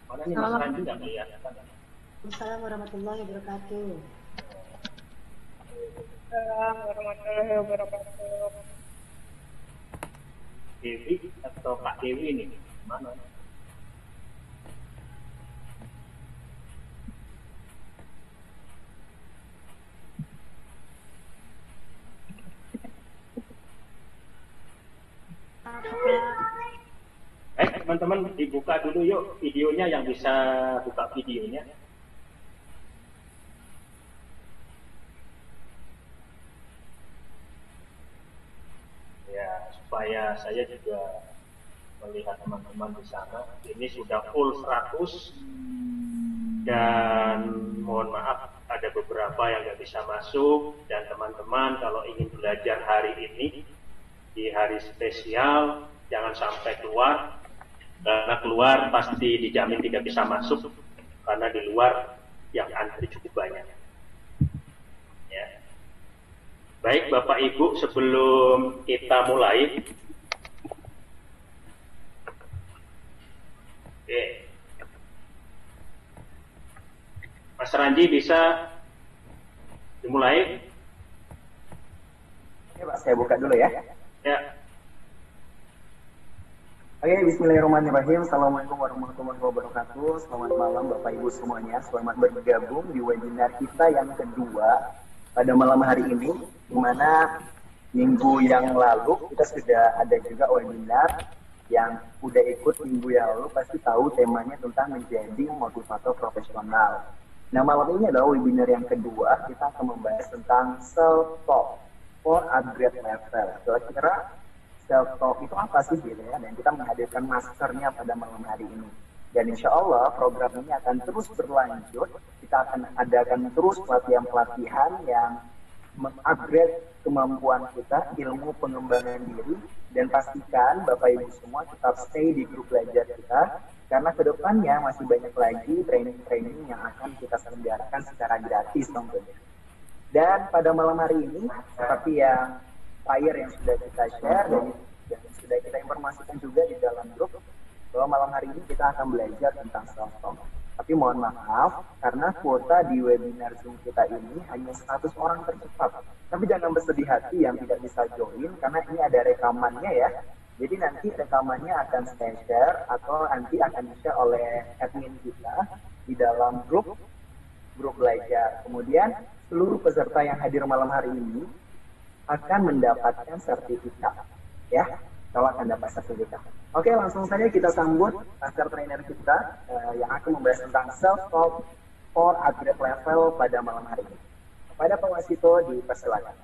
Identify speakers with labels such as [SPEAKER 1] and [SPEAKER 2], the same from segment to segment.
[SPEAKER 1] Mana nih Mas Randy nggak kelihatan?
[SPEAKER 2] Assalamualaikum warahmatullahi wabarakatuh.
[SPEAKER 3] Waalaikumsalam warahmatullahi wabarakatuh.
[SPEAKER 1] Dewi atau Kak Dewi nih? Mana? Teman-teman dibuka dulu yuk videonya, yang bisa buka videonya. Ya, supaya saya juga melihat teman-teman di sana. Ini sudah full 100 dan mohon maaf ada beberapa yang nggak bisa masuk, dan teman-teman kalau ingin belajar hari ini di hari spesial jangan sampai keluar, karena keluar pasti dijamin tidak bisa masuk karena di luar yang antri cukup banyak. Ya. Baik Bapak Ibu, sebelum kita mulai, oke, Mas Randy bisa dimulai?
[SPEAKER 4] Oke Pak, saya buka dulu ya.
[SPEAKER 1] Ya.
[SPEAKER 4] Oke, bismillahirrahmanirrahim. Assalamualaikum warahmatullahi wabarakatuh. Selamat malam Bapak Ibu semuanya. Selamat bergabung di webinar kita yang kedua pada malam hari ini, di mana minggu yang lalu kita sudah ada juga webinar. Yang udah ikut minggu yang lalu pasti tahu temanya tentang menjadi motivator profesional. Nah, malam ini adalah webinar yang kedua. Kita akan membahas tentang self-talk for upgrade level. Kira-kira self-talk itu apa sih gitu ya? Dan kita menghadirkan masternya pada malam hari ini. Dan insya Allah program ini akan terus berlanjut. Kita akan adakan terus pelatihan-pelatihan yang mengupgrade kemampuan kita, ilmu pengembangan diri, dan pastikan Bapak Ibu semua tetap stay di grup belajar kita, karena kedepannya masih banyak lagi training-training yang akan kita selenggarakan secara gratis tentunya. Dan pada malam hari ini, seperti yang flyer yang sudah kita share dan sudah kita informasikan juga di dalam grup, bahwa malam hari ini kita akan belajar tentang self-talk. Tapi mohon maaf, karena kuota di webinar Zoom kita ini hanya 100 orang tercepat. Tapi jangan bersedih hati yang tidak bisa join, karena ini ada rekamannya ya. Jadi nanti rekamannya akan saya share atau nanti akan di-share oleh admin kita di dalam grup belajar. Kemudian seluruh peserta yang hadir malam hari ini akan mendapatkan sertifikat, ya, kalau akan dapat sertifikat. Oke, langsung saja kita sambut master trainer kita yang akan membahas tentang self-talk for upgrade level pada malam hari ini. Pada Pak Wasito dipersilakan.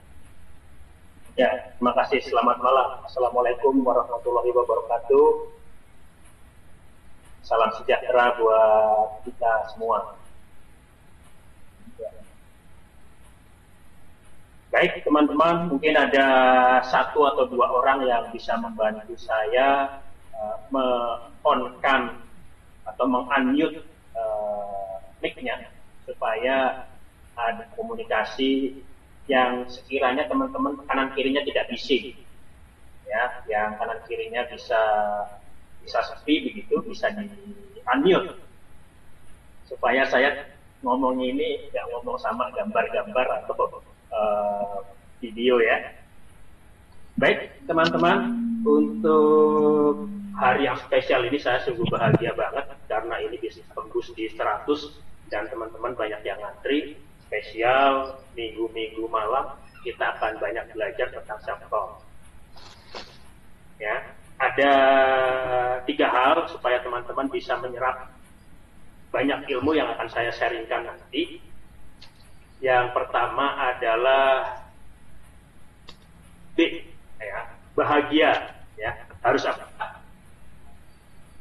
[SPEAKER 1] Ya, terima kasih. Selamat malam. Assalamualaikum warahmatullahi wabarakatuh. Salam sejahtera buat kita semua. Baik teman-teman, mungkin ada satu atau dua orang yang bisa membantu saya me-on-kan atau meng-unmute mic-nya supaya ada komunikasi yang sekiranya teman-teman kanan kirinya tidak bising, ya, yang kanan kirinya bisa sepi begitu, bisa di-unmute supaya saya ngomong ini nggak ngomong sama gambar-gambar atau video ya. Baik teman-teman, untuk hari yang spesial ini saya sungguh bahagia banget karena ini bisa tembus di 100 dan teman-teman banyak yang ngantri. Spesial minggu-minggu malam kita akan banyak belajar tentang self-talk. Ya, ada 3 hal supaya teman-teman bisa menyerap banyak ilmu yang akan saya sharingkan nanti. Yang pertama adalah B, ya, bahagia, ya, harus apa?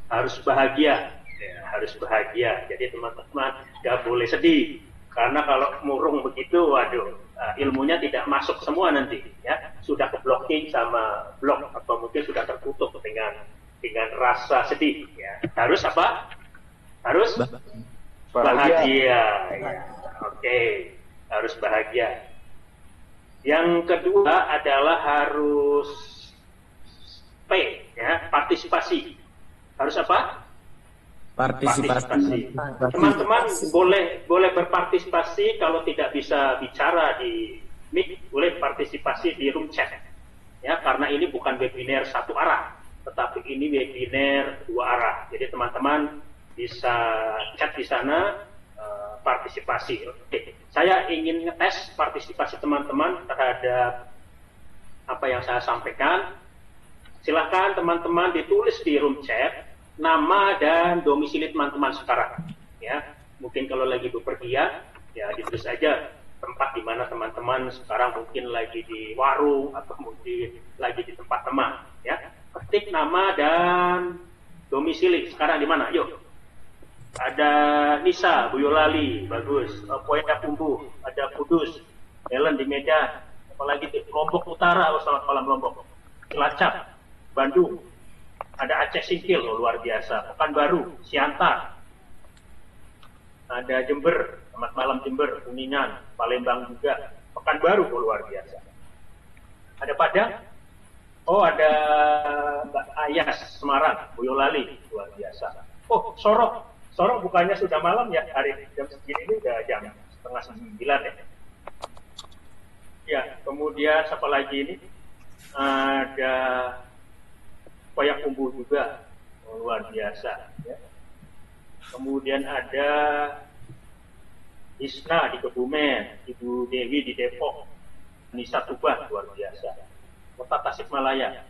[SPEAKER 1] Harus bahagia, ya, harus bahagia. Jadi teman-teman gak boleh sedih, karena kalau murung begitu, waduh, ilmunya tidak masuk semua nanti, ya, sudah keblocking sama blok atau mungkin sudah tertutup dengan rasa sedih, ya. Harus apa? Harus bahagia, ya. Oke. Harus bahagia. Yang kedua adalah harus P, ya, partisipasi. Harus apa? Partisipasi. Teman-teman boleh berpartisipasi, kalau tidak bisa bicara di mic, boleh partisipasi di room chat. Ya, karena ini bukan webinar satu arah, tetapi ini webinar dua arah. Jadi teman-teman bisa chat di sana, partisipasi. Oke. Saya ingin ngetes partisipasi teman-teman terhadap apa yang saya sampaikan. Silakan teman-teman ditulis di room chat nama dan domisili teman-teman sekarang. Ya, mungkin kalau lagi bepergian, ya ditulis aja tempat di mana teman-teman sekarang, mungkin lagi di warung atau mungkin lagi di tempat teman. Ya, ketik nama dan domisili sekarang di mana. Yuk. Ada Nisa, Boyolali, bagus. Poeta Kumbu, ada Kudus, Helen di Medan, apalagi di Lombok Utara, selamat malam Lombok. Cilacap, Bandung, ada Aceh Singkil, luar biasa. Pekanbaru, Siantar, ada Jember, selamat malam Jember, Kuningan, Palembang juga. Pekanbaru, luar biasa. Ada Padang, oh ada Mbak Ayas, Semarang, Boyolali, luar biasa. Oh, Sorong bukannya sudah malam ya, hari jam segini ini udah jam 8:30 ya. Ya, kemudian siapa lagi ini? Ada Payakumbuh juga, luar biasa. Ya. Kemudian ada Isna di Kebumen, Ibu Dewi di Depok, Nisa Tubah, luar biasa. Kota Tasikmalaya.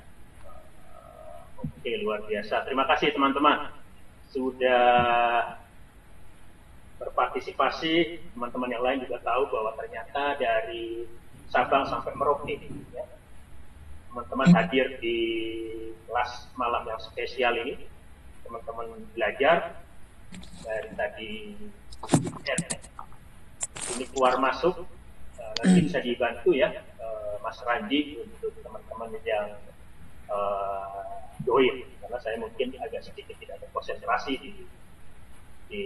[SPEAKER 1] Oke, luar biasa. Terima kasih teman-teman sudah berpartisipasi. Teman-teman yang lain juga tahu bahwa ternyata dari Sabang sampai Merauke, ya, teman-teman hadir di kelas malam yang spesial ini. Teman-teman belajar dari tadi ini keluar masuk, nanti bisa dibantu ya Mas Randy untuk teman-teman yang join, karena saya mungkin agak sedikit tidak ada konsentrasi di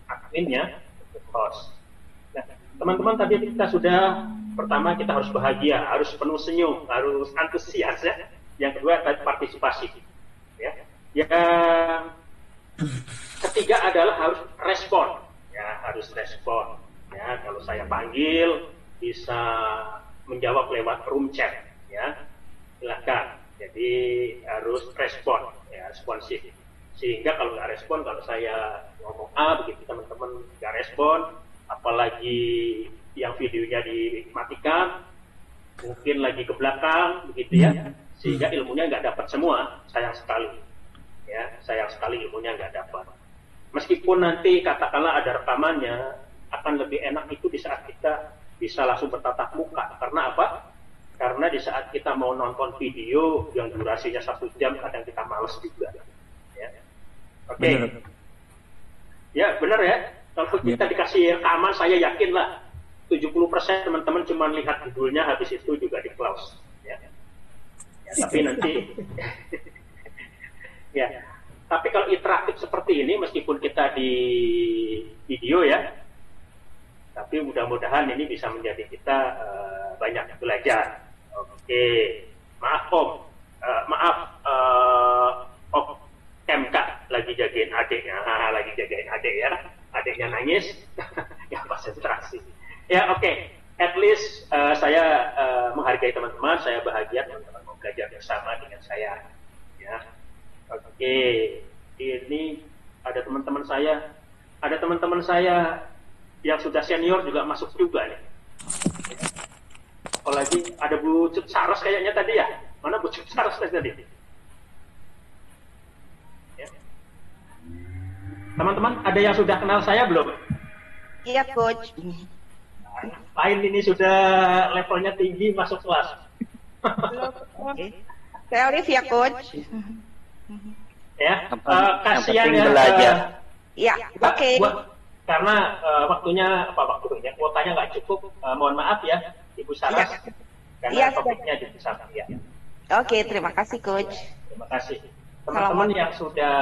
[SPEAKER 1] adminnya untuk host. Nah, teman-teman tadi kita sudah, pertama kita harus bahagia, harus penuh senyum, harus antusias ya. Yang kedua tadi partisipasi. Ya. Yang ketiga adalah harus respon. Ya, harus respon. Ya, kalau saya panggil bisa menjawab lewat room chat. Ya, silakan. Jadi harus respon, ya, responsif. Sehingga kalau nggak respon, kalau saya ngomong A, begitu teman-teman nggak respon, apalagi yang videonya dimatikan, mungkin lagi ke belakang, begitu ya, sehingga ilmunya nggak dapat semua, sayang sekali. Ya, sayang sekali ilmunya nggak dapat. Meskipun nanti katakanlah ada rekamannya, akan lebih enak itu di saat kita bisa langsung bertatap muka. Karena apa? Karena di saat kita mau nonton video yang durasinya 1 jam, kadang kita males juga. Ya. Oke. Ya, benar ya. Kalau kita dikasih rekaman, saya yakin lah 70% teman-teman cuma lihat judulnya, habis itu juga di close. Ya. Ya, tapi nanti, ya. Tapi kalau interaktif seperti ini, meskipun kita di video ya, tapi mudah-mudahan ini bisa menjadi kita banyak belajar. Oke, maaf Om, Om MK lagi jagain adiknya, lagi jagain adik ya, adiknya nangis, ya konsentrasi. Ya oke, at least saya menghargai teman-teman, saya bahagia teman-teman mau belajar bersama dengan saya. Ya, oke, ini ada teman-teman saya, yang sudah senior juga masuk juga nih. Apalagi ada Bu Cut Saros kayaknya tadi ya. Mana Bu Cut Saros tadi? Ya. Teman-teman, ada yang sudah kenal saya belum?
[SPEAKER 3] Iya, Coach.
[SPEAKER 1] Lain ini sudah levelnya tinggi masuk kelas.
[SPEAKER 3] Saya Olive ya, Coach.
[SPEAKER 1] Ya, kasihan ya.
[SPEAKER 3] Iya, oke.
[SPEAKER 1] Karena waktunya kuotanya nggak cukup. Mohon maaf ya, Ibu Saras. Ya. Karena topiknya di sana ya.
[SPEAKER 3] Oke, terima kasih Coach.
[SPEAKER 1] Terima kasih. Teman-teman yang sudah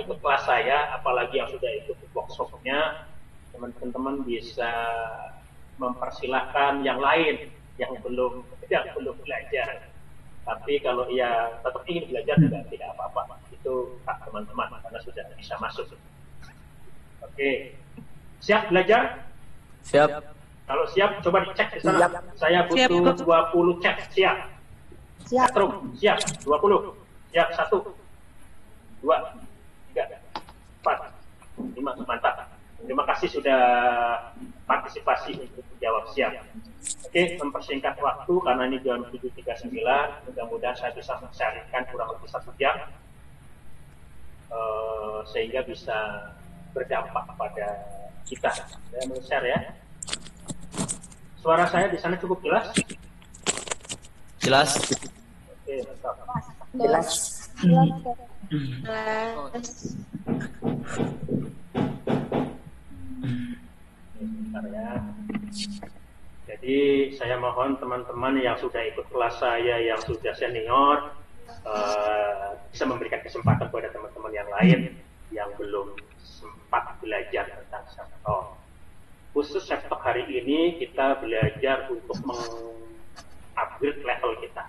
[SPEAKER 1] ikut kelas saya, apalagi yang sudah ikut workshop-nya, teman-teman bisa mempersilahkan yang lain yang belum belajar. Tapi kalau ia tetap ingin belajar juga tidak apa-apa. itu hak teman-teman karena sudah bisa masuk. Oke, siap belajar?
[SPEAKER 5] Siap.
[SPEAKER 1] Kalau siap, coba dicek di sana.
[SPEAKER 4] Siap.
[SPEAKER 1] Saya butuh 20 chat. Siap.
[SPEAKER 2] Siap.
[SPEAKER 1] Setrum, siap. 20. Siap. 1, 2, 3, 4, 5. Mantap. Terima kasih sudah partisipasi untuk menjawab. Siap. Oke, mempersingkat waktu karena ini jam 7.39. Mudah-mudahan saya bisa men-sharingkan kurang lebih 1 jam. Sehingga bisa berdampak pada kita. Saya men-share ya. Suara saya di sana cukup jelas?
[SPEAKER 5] Jelas.
[SPEAKER 1] Oke, mantap.
[SPEAKER 4] Jelas.
[SPEAKER 1] Bentar ya. Jadi saya mohon teman-teman yang sudah ikut kelas saya yang sudah senior bisa memberikan kesempatan kepada teman-teman yang lain yang belum sempat belajar tentang self-talk. Khusus self-talk hari ini kita belajar untuk meng-upgrade level kita.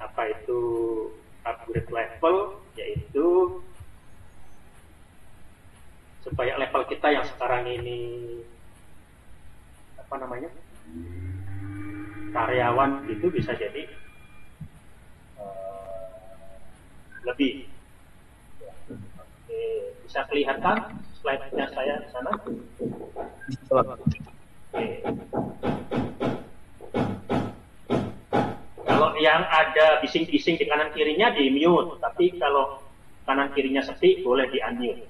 [SPEAKER 1] Apa itu upgrade level? Yaitu supaya level kita yang sekarang ini apa namanya karyawan itu bisa jadi lebih. Oke, bisa kelihatan slide-nya saya di sana. Oke. Kalau yang ada bising-bising di kanan kirinya di mute, tapi kalau kanan kirinya sepi boleh di unmute.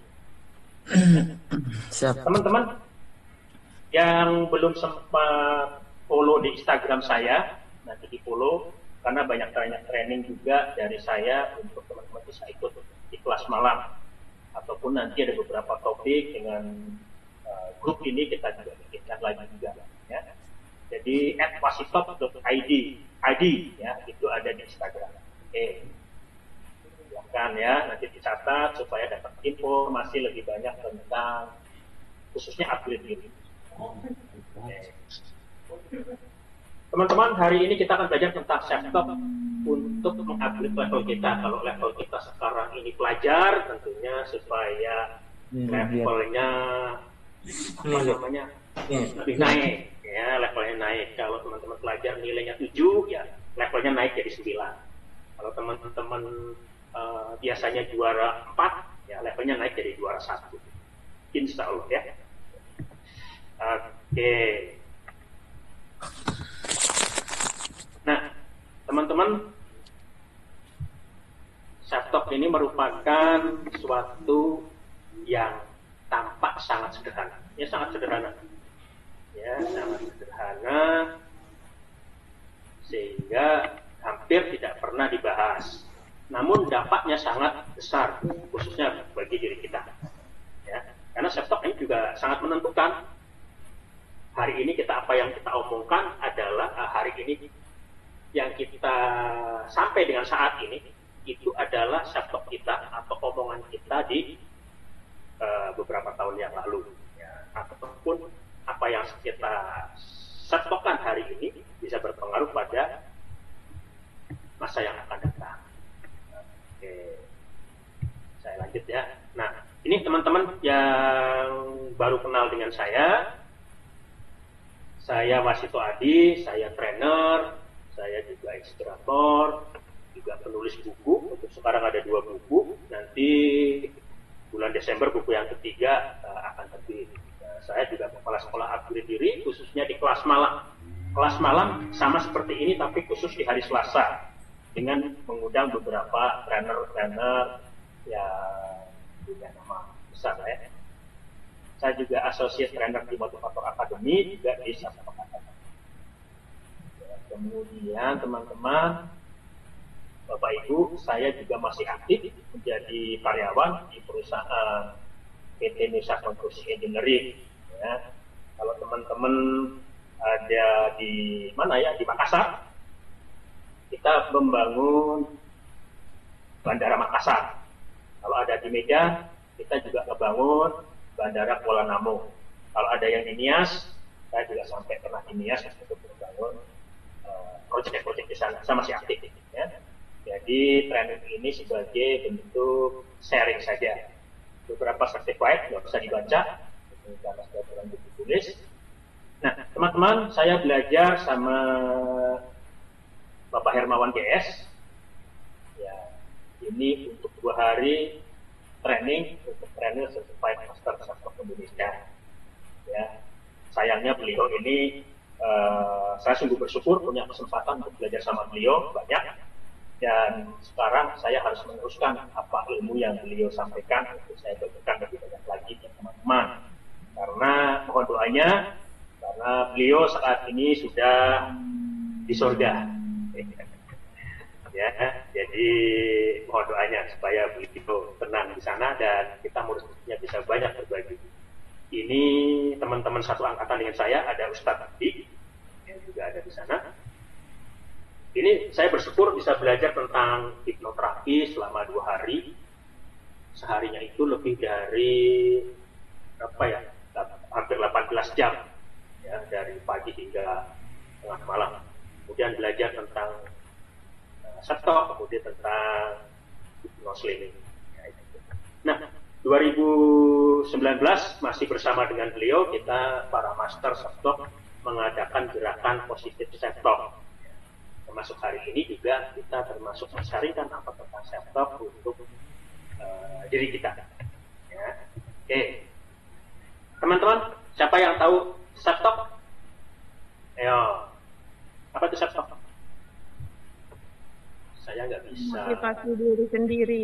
[SPEAKER 5] Siap.
[SPEAKER 1] Teman-teman yang belum sempat follow di Instagram saya, nanti di follow karena banyak training juga dari saya untuk teman-teman bisa ikut di kelas malam ataupun nanti ada beberapa topik dengan grup ini kita juga bikinkan lagi juga ya. Jadi @wasitop.id ya, itu ada di Instagram. Oke. Silakan ya, nanti dicatat supaya dapat informasi lebih banyak tentang khususnya upgrade diri. Teman-teman, hari ini kita akan belajar tentang self-talk untuk mengupgrade level kita. Kalau level kita sekarang ini pelajar, tentunya supaya levelnya apa namanya lebih naik, ya levelnya naik. Kalau teman-teman pelajar nilainya 7, ya levelnya naik jadi 9. Kalau teman-teman biasanya juara 4, ya levelnya naik jadi juara 1. Insya Allah ya. Oke. Nah, teman-teman, self-talk ini merupakan suatu yang tampak sangat sederhana. Ya, sangat sederhana. Ya, sangat sederhana sehingga hampir tidak pernah dibahas. Namun dampaknya sangat besar, khususnya bagi diri kita. Ya, karena self-talk ini juga sangat menentukan. Hari ini apa yang kita omongkan adalah hari ini yang kita sampai dengan saat ini itu adalah self-talk kita atau omongan kita di beberapa tahun yang lalu, ya, ataupun apa yang kita self-talkkan hari ini bisa berpengaruh pada masa yang akan datang. Oke, saya lanjut ya. Nah, ini teman-teman yang baru kenal dengan saya Wasito Adi, saya trainer, saya juga inspirator, juga penulis buku. Untuk sekarang ada 2 buku. Nanti bulan Desember buku yang ketiga akan terbit. Saya juga kepala sekolah upgrade diri, khususnya di kelas malam. Kelas malam sama seperti ini, tapi khusus di hari Selasa dengan mengundang beberapa trainer-trainer yang punya nama besar ya. Saya juga associate trainer di Motivator Academy, juga di Self-Talk Academy. Kemudian teman-teman, Bapak Ibu, saya juga masih aktif menjadi karyawan di perusahaan PT Nusa Konstruksi Engineering. Ya. Kalau teman-teman ada di mana ya, di Makassar, kita membangun Bandara Makassar. Kalau ada di Medan, kita juga membangun Bandara Kuala Namu. Kalau ada yang di Nias, saya juga sampai pernah di Nias untuk membangun proyek-proyek di sana. Saya masih aktif. Ya. Jadi training ini sebagai bentuk sharing saja. Beberapa certified nggak usah dibaca, karena sudah terlanjur ditulis. Nah, teman-teman, saya belajar sama Bapak Hermawan GS. Ya, ini untuk 2 hari training untuk trainer certified master sastra Indonesia. Ya, sayangnya beliau ini saya sungguh bersyukur punya kesempatan untuk belajar sama beliau banyak, dan sekarang saya harus meneruskan apa ilmu yang beliau sampaikan untuk saya bagikan lebih banyak lagi ke teman-teman. Karena mohon doanya, karena beliau saat ini sudah di surga. Ya, jadi mohon doanya supaya beliau tenang di sana dan kita murid-muridnya bisa banyak berbagi. Ini teman-teman satu angkatan dengan saya, ada Ustadz Abdi yang juga ada di sana. Ini saya bersyukur bisa belajar tentang hipnoterapi selama 2 hari. Seharinya itu lebih dari hampir 18 jam, ya, dari pagi hingga tengah malam. Kemudian belajar tentang setok, kemudian tentang hipnosleeping. Nah, 2019 masih bersama dengan beliau, kita para master self-talk mengadakan gerakan positif self-talk. Termasuk hari ini juga kita termasuk mensyarikan apa tentang self-talk untuk diri kita. Ya. Oke, teman-teman, siapa yang tahu self-talk? Ayo, apa itu self-talk? Saya nggak bisa.
[SPEAKER 5] Motivasi diri sendiri.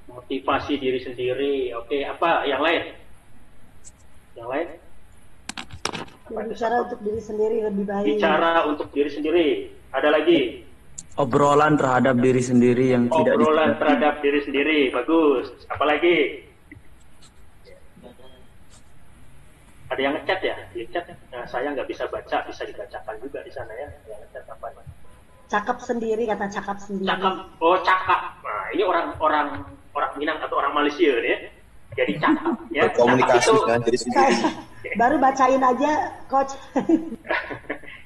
[SPEAKER 1] Motivasi diri sendiri. Oke, apa yang lain? Yang lain?
[SPEAKER 2] Berbicara untuk diri sendiri lebih baik.
[SPEAKER 1] Bicara untuk diri sendiri. Ada lagi?
[SPEAKER 6] Obrolan terhadap diri sendiri yang tidak
[SPEAKER 1] Obrolan terhadap diri sendiri. Bagus. Apa lagi? Ada yang ngechat ya? Di chat. Nah, saya nggak bisa baca, bisa dibacakan juga di sana ya. Yang ngechat apa?
[SPEAKER 2] Cakap sendiri, kata cakap sendiri.
[SPEAKER 1] Cakap. Oh, cakap. Nah, ini orang Minang atau orang Malaysia nih ya. Jadi cakap ya.
[SPEAKER 7] Komunikasi kan jadi sendiri.
[SPEAKER 2] Baru bacain aja, coach.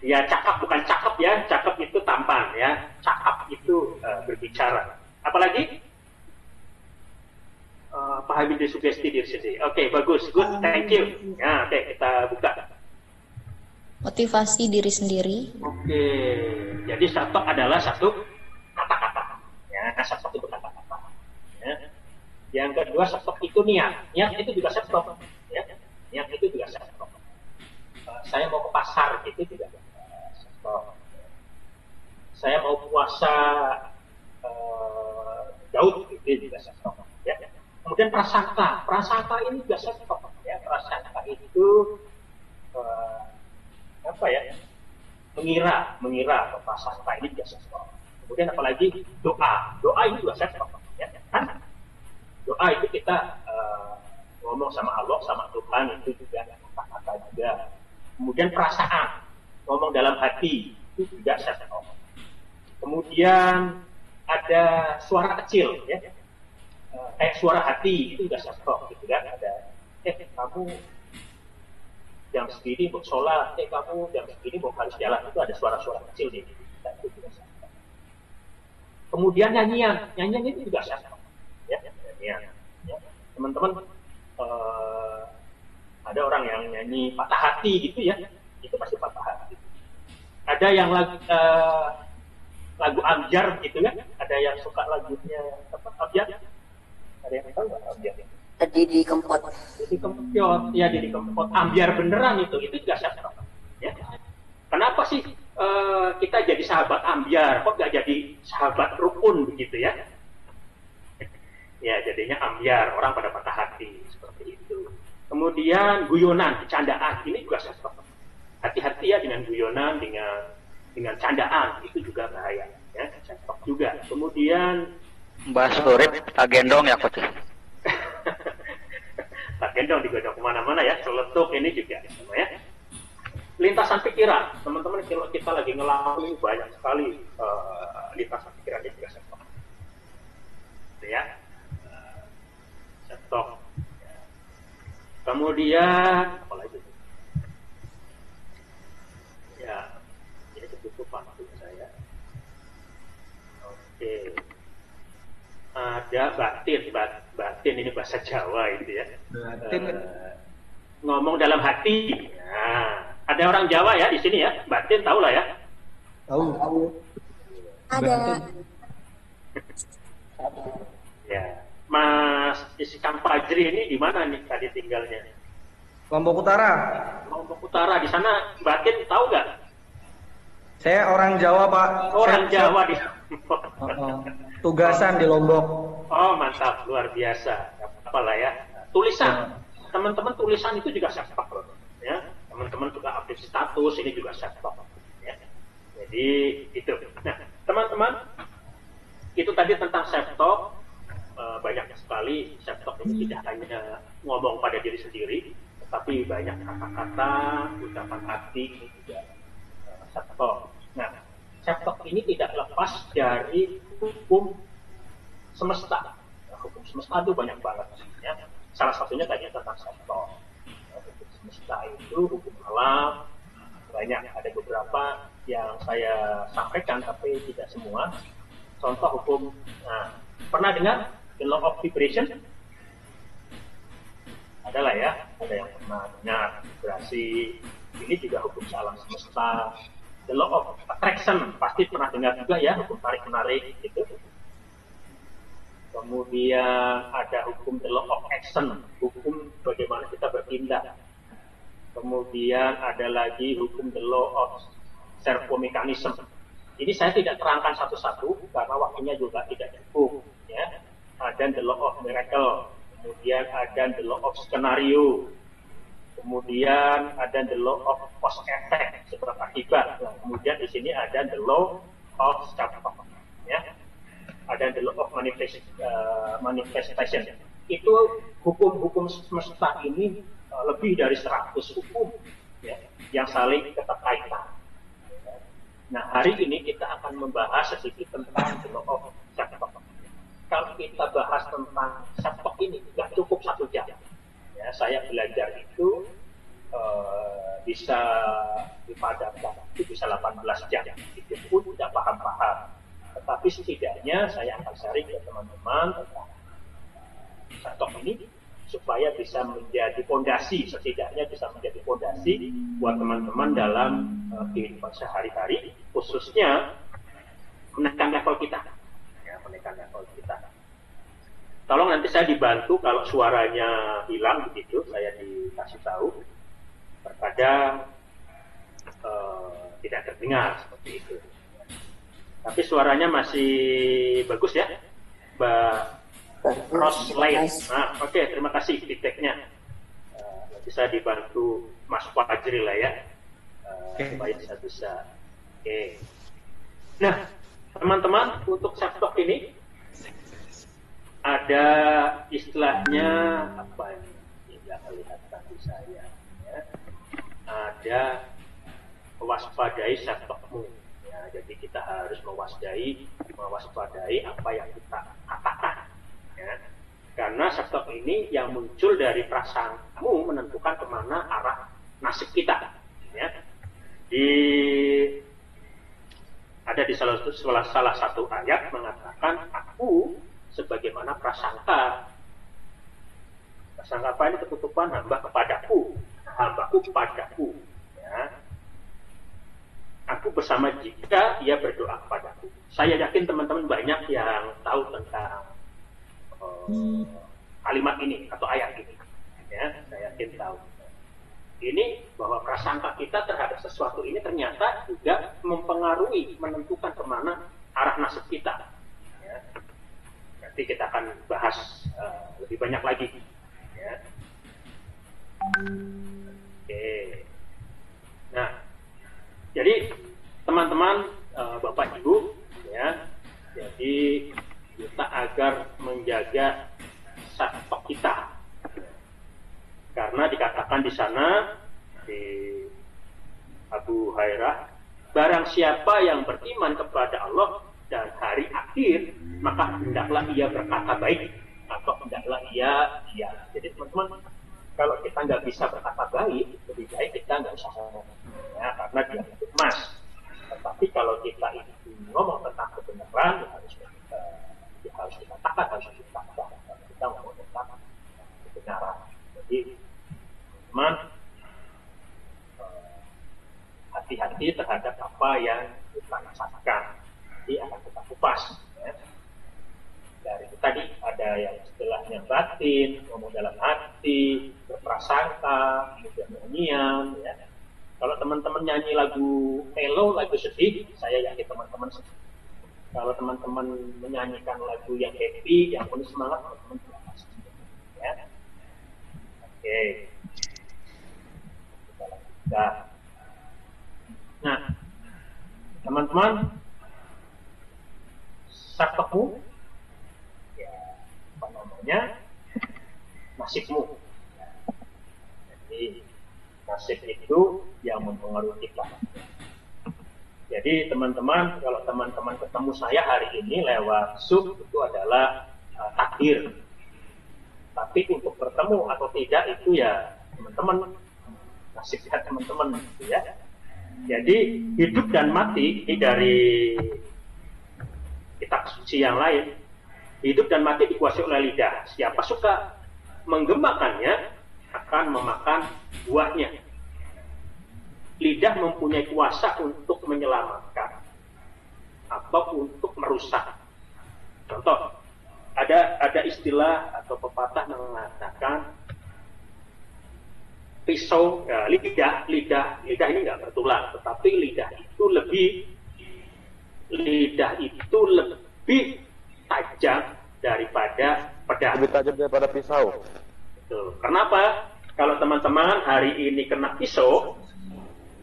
[SPEAKER 1] Ya, cakap bukan cakep ya. Cakep itu tampan ya. Cakap itu berbicara. Apalagi? Pahami sugesti diri sendiri. Oke, bagus. Good. Thank you. Ya, oke, kita buka.
[SPEAKER 8] Motivasi diri sendiri.
[SPEAKER 1] Oke, jadi self-talk adalah satu kata-kata. Ya, self-talk itu kata-kata. Ya. Yang kedua, self-talk itu niat. Niat itu juga self-talk. Ya. Niat itu juga self-talk. Saya mau ke pasar itu juga self-talk. Saya mau puasa Daud itu juga self-talk. Ya. Kemudian prasangka. Prasangka ini juga self-talk. Ya. Prasangka itu mengira prasangka ini juga self-talk. Kemudian apalagi doa ini juga self-talk, ya kan? Doa itu kita ngomong sama Allah, sama Tuhan, itu juga kata-kata juga. Kemudian perasaan, ngomong dalam hati, itu juga self-talk. Kemudian ada suara kecil, ya, kayak suara hati, itu juga self-talk, gitu kan? Ada, kamu jam segini mau sholat, kamu jam segini mau harus jalan, itu ada suara-suara kecil di kita, itu juga self-talk. Kemudian nyanyian itu juga self-talk, ya, nyanyian. Ya. Teman-teman, ada orang yang nyanyi patah hati gitu ya, itu pasti patah hati. Ada yang lagu Amjar gitu kan, ada yang suka lagunya Amjar, ada yang tahu nggak Amjar?
[SPEAKER 3] Didi Kempot.
[SPEAKER 1] Didi Kempot, ya Didi Kempot, Ambiar beneran itu juga self-talk. Ya. Kenapa sih kita jadi sahabat Ambiar, kok nggak jadi sahabat Rukun begitu ya? Ya jadinya Ambiar, orang pada patah hati seperti itu. Kemudian guyonan, candaan, ini juga self-talk. Hati-hati ya dengan guyonan, dengan candaan, itu juga bahaya. Ya, self-talk juga. Kemudian
[SPEAKER 9] Mbak Surip, agendong ya coach.
[SPEAKER 1] Tak gendong digodong kemana-mana ya, celetuk ini juga ya. Lintasan pikiran, teman-teman, kalau kita lagi ngelalui banyak sekali lintasan pikiran yang juga self-talk. Ya, self-talk. Kemudian apa lagi? Ya, ini cukup waktu saya. Oke. ada batin ini bahasa Jawa itu ya.
[SPEAKER 10] Batin.
[SPEAKER 1] Ngomong dalam hati. Nah, ada orang Jawa ya di sini ya. Batin tahu lah ya.
[SPEAKER 10] Tahu.
[SPEAKER 8] Ada.
[SPEAKER 1] Ya. Mas Iskam Fajri ini di mana nih tadi tinggalnya?
[SPEAKER 10] Lombok Utara.
[SPEAKER 1] Lombok Utara, di sana batin tahu nggak?
[SPEAKER 10] Saya orang Jawa, Pak.
[SPEAKER 1] Orang Jawa di
[SPEAKER 10] Tugasan di Lombok.
[SPEAKER 1] Oh, mantap, luar biasa. Apalah ya. Tulisan. Teman-teman tulisan itu juga self-talk loh. Ya. Teman-teman juga update status, ini juga self-talk. Ya. Jadi itu. Nah, teman-teman, itu tadi tentang self-talk. Banyak sekali self-talk ini tidak hanya ngomong pada diri sendiri, tetapi banyak kata-kata, ucapan hati ini juga self-talk. Nah, self-talk ini tidak lepas dari hukum semesta. Nah, hukum semesta itu banyak banget. Ya. Salah satunya tadi tentang self-talk. Nah, hukum semesta itu hukum alam, banyak. Ada beberapa yang saya sampaikan, tapi tidak semua. Contoh hukum, nah, pernah dengar the law of vibration? Adalah ya, ada yang pernah dengar vibrasi. Ini juga hukum alam semesta. The law of attraction pasti pernah dengar juga ya, hukum tarik menarik gitu. Kemudian ada hukum the law of action, hukum bagaimana kita bertindak. Kemudian ada lagi hukum the law of servo mechanism. Ini saya tidak terangkan satu-satu karena waktunya juga tidak cukup. Ya. Ada the law of miracle, kemudian ada the law of skenario, kemudian ada the law of cause effect, sebab akibat. Nah, kemudian di sini ada the law of self-talk, ya. Ada the law of manifestation. Itu hukum-hukum semesta ini lebih dari 100 hukum, ya, yang saling keterkaitan. Nah, hari ini kita akan membahas sedikit tentang the law of self-talk. Kalau kita bahas tentang self-talk ini, nggak cukup 1 jam. Ya, saya belajar itu bisa dipadatkan, itu bisa 18 jam. Itu pun tidak paham-paham. Tetapi setidaknya saya akan sharing ke teman-teman tentang self-talk ini, supaya bisa menjadi fondasi, setidaknya bisa menjadi fondasi buat teman-teman dalam kehidupan sehari-hari, khususnya menekan level kita. Menekan level kita. Tolong nanti saya dibantu kalau suaranya hilang begitu, saya dikasih tahu. Terkadang tidak terdengar seperti itu. Tapi suaranya masih bagus ya, Mbak Rosline. Nah, oke, terima kasih feedbacknya. Nanti saya dibantu Mas Fajri lah ya, supaya saya bisa. Oke. Nah, teman-teman, untuk self-talk ini ada istilahnya apa ini? Tidak kelihatan di saya. Ya. Ada mewaspadai self-talkmu. Ya, jadi kita harus mewaspadai apa yang kita katakan. Ya. Karena self-talk ini yang muncul dari perasaanmu menentukan kemana arah nasib kita. Ya. Ada di salah satu ayat mengatakan, aku sebagaimana prasangka. Prasangka apa ini? Ketutupan hamba kepadaku, hambaku kepadaku. Ya. Aku bersama jika ia berdoa kepadaku. Saya yakin teman-teman banyak yang tahu tentang kalimat ini atau ayat ini. Ya, saya yakin tahu. Ini bahwa prasangka kita terhadap sesuatu ini ternyata juga mempengaruhi, menentukan kemana arah nasib kita. Ya. Nanti kita akan bahas lebih banyak lagi. Ya. Oke. Nah, jadi teman-teman, Bapak Ibu, ya, jadi kita agar menjaga self-talk kita. Karena dikatakan di sana, di Abu Hurairah, barang siapa yang beriman kepada Allah dan hari akhir, maka hendaklah ia berkata baik, atau hendaklah ia diam. Jadi teman-teman, kalau kita nggak bisa berkata baik, lebih baik kita nggak usah ngomong. Ya, karena dia itu emas. Tetapi kalau kita itu ngomong tentang kebenaran, ya harus dikatakan teman-teman hati-hati terhadap apa yang kita rasakan. Nanti akan kita kupas. Ya. Dari itu tadi ada yang istilahnya batin, ngomong dalam hati, berprasangka, kemudian nyanyian. Ya. Kalau teman-teman nyanyi lagu melo, lagu sedih, saya yakin teman-teman sedih. Kalau teman-teman menyanyikan lagu yang happy, yang penuh semangat, teman-teman juga pasti. Ya. Oke. Kita lanjutkan. Nah, teman-teman, saketmu, ya, apa namanya, nasibmu. Ya. Jadi, nasib itu yang mempengaruhi kita. Jadi teman-teman, kalau teman-teman ketemu saya hari ini lewat Zoom, itu adalah takdir. Tapi untuk bertemu atau tidak itu ya teman-teman, nasibnya teman-teman, gitu ya. Jadi hidup dan mati ini dari kitab suci yang lain. Hidup dan mati dikuasai oleh lidah. Siapa suka menggemakannya akan memakan buahnya. Lidah mempunyai kuasa untuk menyelamatkan atau untuk merusak. Contoh, ada istilah atau pepatah yang mengatakan pisau, ya, lidah ini nggak bertulang, tetapi lidah itu lebih tajam daripada pedang.
[SPEAKER 7] Lebih tajam daripada pisau.
[SPEAKER 1] Betul. Kenapa? Kalau teman-teman hari ini kena pisau,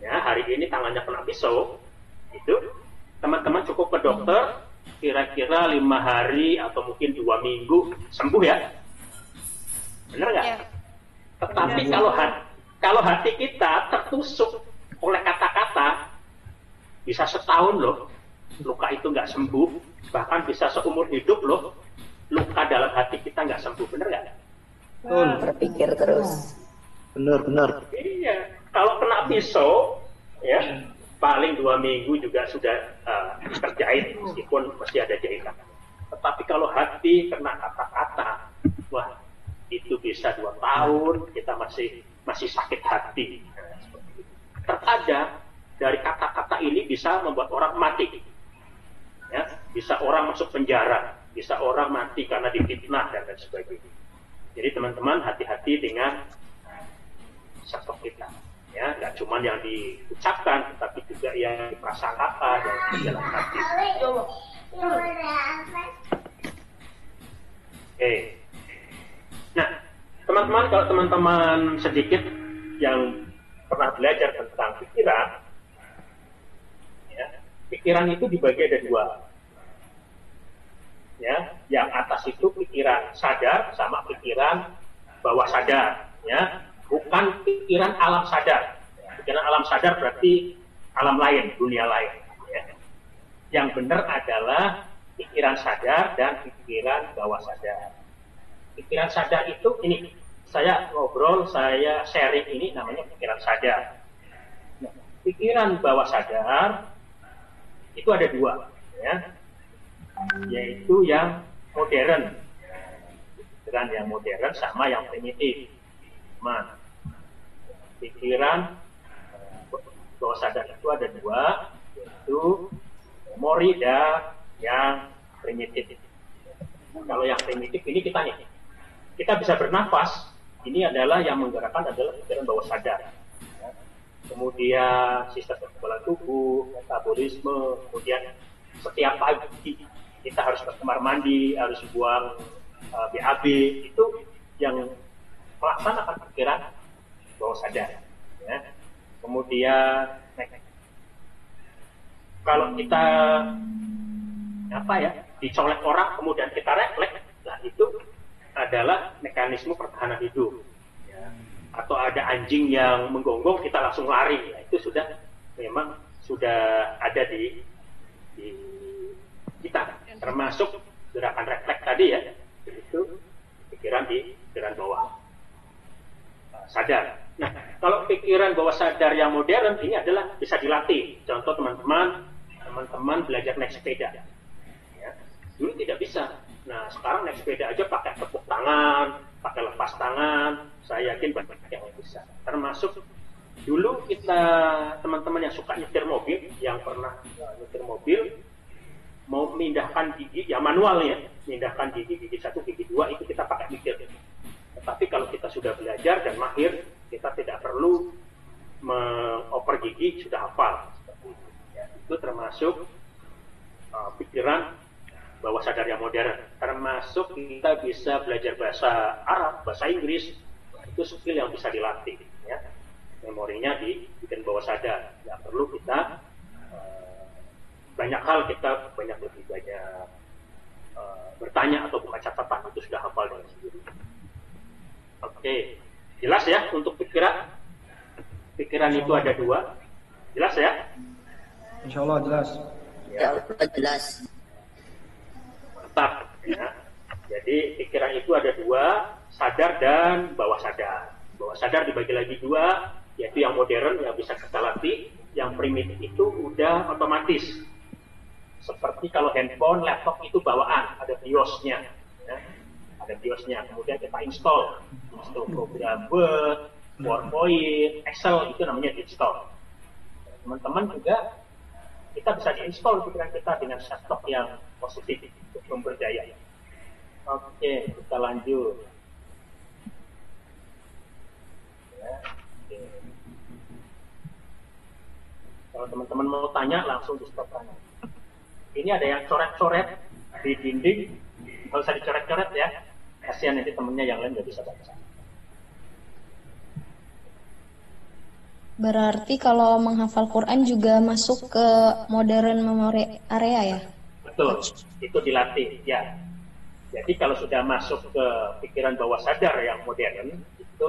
[SPEAKER 1] ya hari ini tangannya kena pisau, itu teman-teman cukup ke dokter, kira-kira 5 hari atau mungkin 2 minggu sembuh ya, benar nggak? Ya. Tetapi kalau hati kita tertusuk oleh kata-kata, bisa setahun loh, luka itu nggak sembuh, bahkan bisa seumur hidup loh, luka dalam hati kita nggak sembuh, benar nggak?
[SPEAKER 10] Betul.
[SPEAKER 8] Berpikir terus.
[SPEAKER 7] Benar.
[SPEAKER 1] Iya, kalau kena pisau, ya paling 2 minggu juga sudah terjahit, meskipun masih ada jahitan. Tetapi kalau hati kena kata-kata, wah itu bisa 2 tahun kita masih sakit hati. Terkadang dari kata-kata ini bisa membuat orang mati, ya, bisa orang masuk penjara, bisa orang mati karena difitnah dan lain sebagainya. Jadi teman-teman hati-hati dengan sikap kita, ya, nggak cuma yang diucapkan, tetapi juga yang diprasangkakan dan di dalam hati. Oke. Nah, teman-teman, kalau teman-teman sedikit yang pernah belajar tentang pikiran, ya, pikiran itu dibagi ada 2. Ya, yang atas itu pikiran sadar sama pikiran bawah sadar, ya, bukan pikiran alam sadar. Pikiran alam sadar berarti alam lain, dunia lain. Ya. Yang benar adalah pikiran sadar dan pikiran bawah sadar. Pikiran sadar itu ini, saya ngobrol, saya sharing ini namanya pikiran sadar. Nah, pikiran bawah sadar itu ada 2, ya, yaitu yang modern. Pikiran yang modern sama yang primitif. Pikiran bawah sadar itu ada 2, yaitu memori dan yang primitif. Kalau yang primitif ini kita bisa bernafas, ini adalah yang menggerakkan adalah pikiran bawah sadar. Kemudian sistem kekebalan tubuh, metabolisme, kemudian setiap pagi kita harus ke kamar mandi, harus buang BAB, itu yang melaksanakan pikiran bawah sadar. Ya. Kemudian kalau kita dicolek orang kemudian kita refleks, nah itu adalah mekanisme pertahanan hidup. Ya. Atau ada anjing yang menggonggong kita langsung lari, nah, itu memang sudah ada di kita, termasuk gerakan refleks tadi ya, itu pikiran bawah sadar. Nah, kalau pikiran bawah sadar yang modern ini adalah bisa dilatih. Contoh teman-teman belajar naik sepeda. Ya, dulu tidak bisa. Nah, sekarang naik sepeda aja pakai tepuk tangan, pakai lepas tangan, saya yakin banyak yang bisa. Termasuk dulu kita teman-teman yang suka nyetir mobil, yang pernah nyetir mobil, mau memindahkan gigi, yang manual ya, memindahkan gigi 1, gigi 2 itu kita pakai mikir. Tetapi kalau kita sudah belajar dan mahir, kita tidak perlu mengoper gigi, sudah hafal. Ya, itu termasuk pikiran bawah sadar yang modern. Termasuk kita bisa belajar bahasa Arab, bahasa Inggris, itu skill yang bisa dilatih. Ya. Memorinya dibikin bawah sadar. Tidak perlu kita banyak hal kita lebih banyak bertanya atau buka catatan, itu sudah hafal dengan sendiri. Oke, jelas ya untuk pikiran? Pikiran itu ada 2, jelas ya?
[SPEAKER 10] Insya Allah jelas.
[SPEAKER 8] Ya Allah jelas.
[SPEAKER 1] Mantap. Ya. Jadi pikiran itu ada 2, sadar dan bawah sadar. Bawah sadar dibagi lagi 2, yaitu yang modern yang bisa kita latih, yang primitif itu udah otomatis. Seperti kalau handphone, laptop itu bawaan, ada BIOS-nya. Ya. Ada BIOS-nya, kemudian kita install program Word, PowerPoint, Excel, itu namanya install. Teman-teman juga kita bisa diinstall pikiran kita dengan set-top yang positif untuk memberdaya. Oke, kita lanjut. Ya, oke. Kalau teman-teman mau tanya, langsung di stop tanya. Ini ada yang coret-coret di dinding, nggak usah dicoret-coret ya. Kasihan nanti temennya yang lain nggak bisa baca.
[SPEAKER 11] Berarti kalau menghafal Quran juga masuk ke modern memory area ya?
[SPEAKER 1] Betul, itu dilatih ya. Jadi kalau sudah masuk ke pikiran bawah sadar yang modern, itu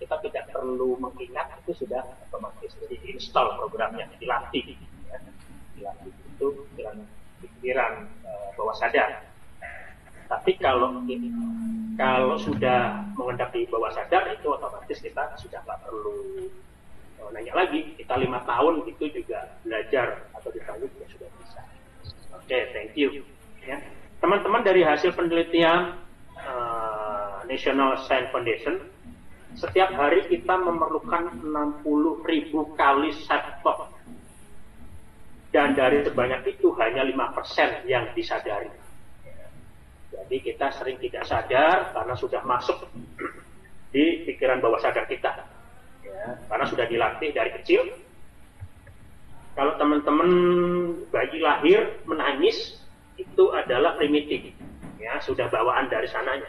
[SPEAKER 1] kita tidak perlu mengingat, itu sudah otomatis. Jadi diinstal programnya, dilatih. Ya. Dilatih itu pikiran bawah sadar. Tapi kalau sudah mengendap di bawah sadar, itu otomatis kita sudah nggak perlu nanya lagi. Kita 5 tahun itu juga belajar atau ditanya juga sudah bisa. Oke, thank you. Ya. Teman-teman, dari hasil penelitian National Science Foundation, setiap hari kita memerlukan 60.000 kali self-talk. Dan dari sebanyak itu hanya 5% yang disadari. Jadi kita sering tidak sadar karena sudah masuk di pikiran bawah sadar kita. Ya, karena sudah dilatih dari kecil. Kalau teman-teman bayi lahir menangis, itu adalah primitif, ya sudah bawaan dari sananya.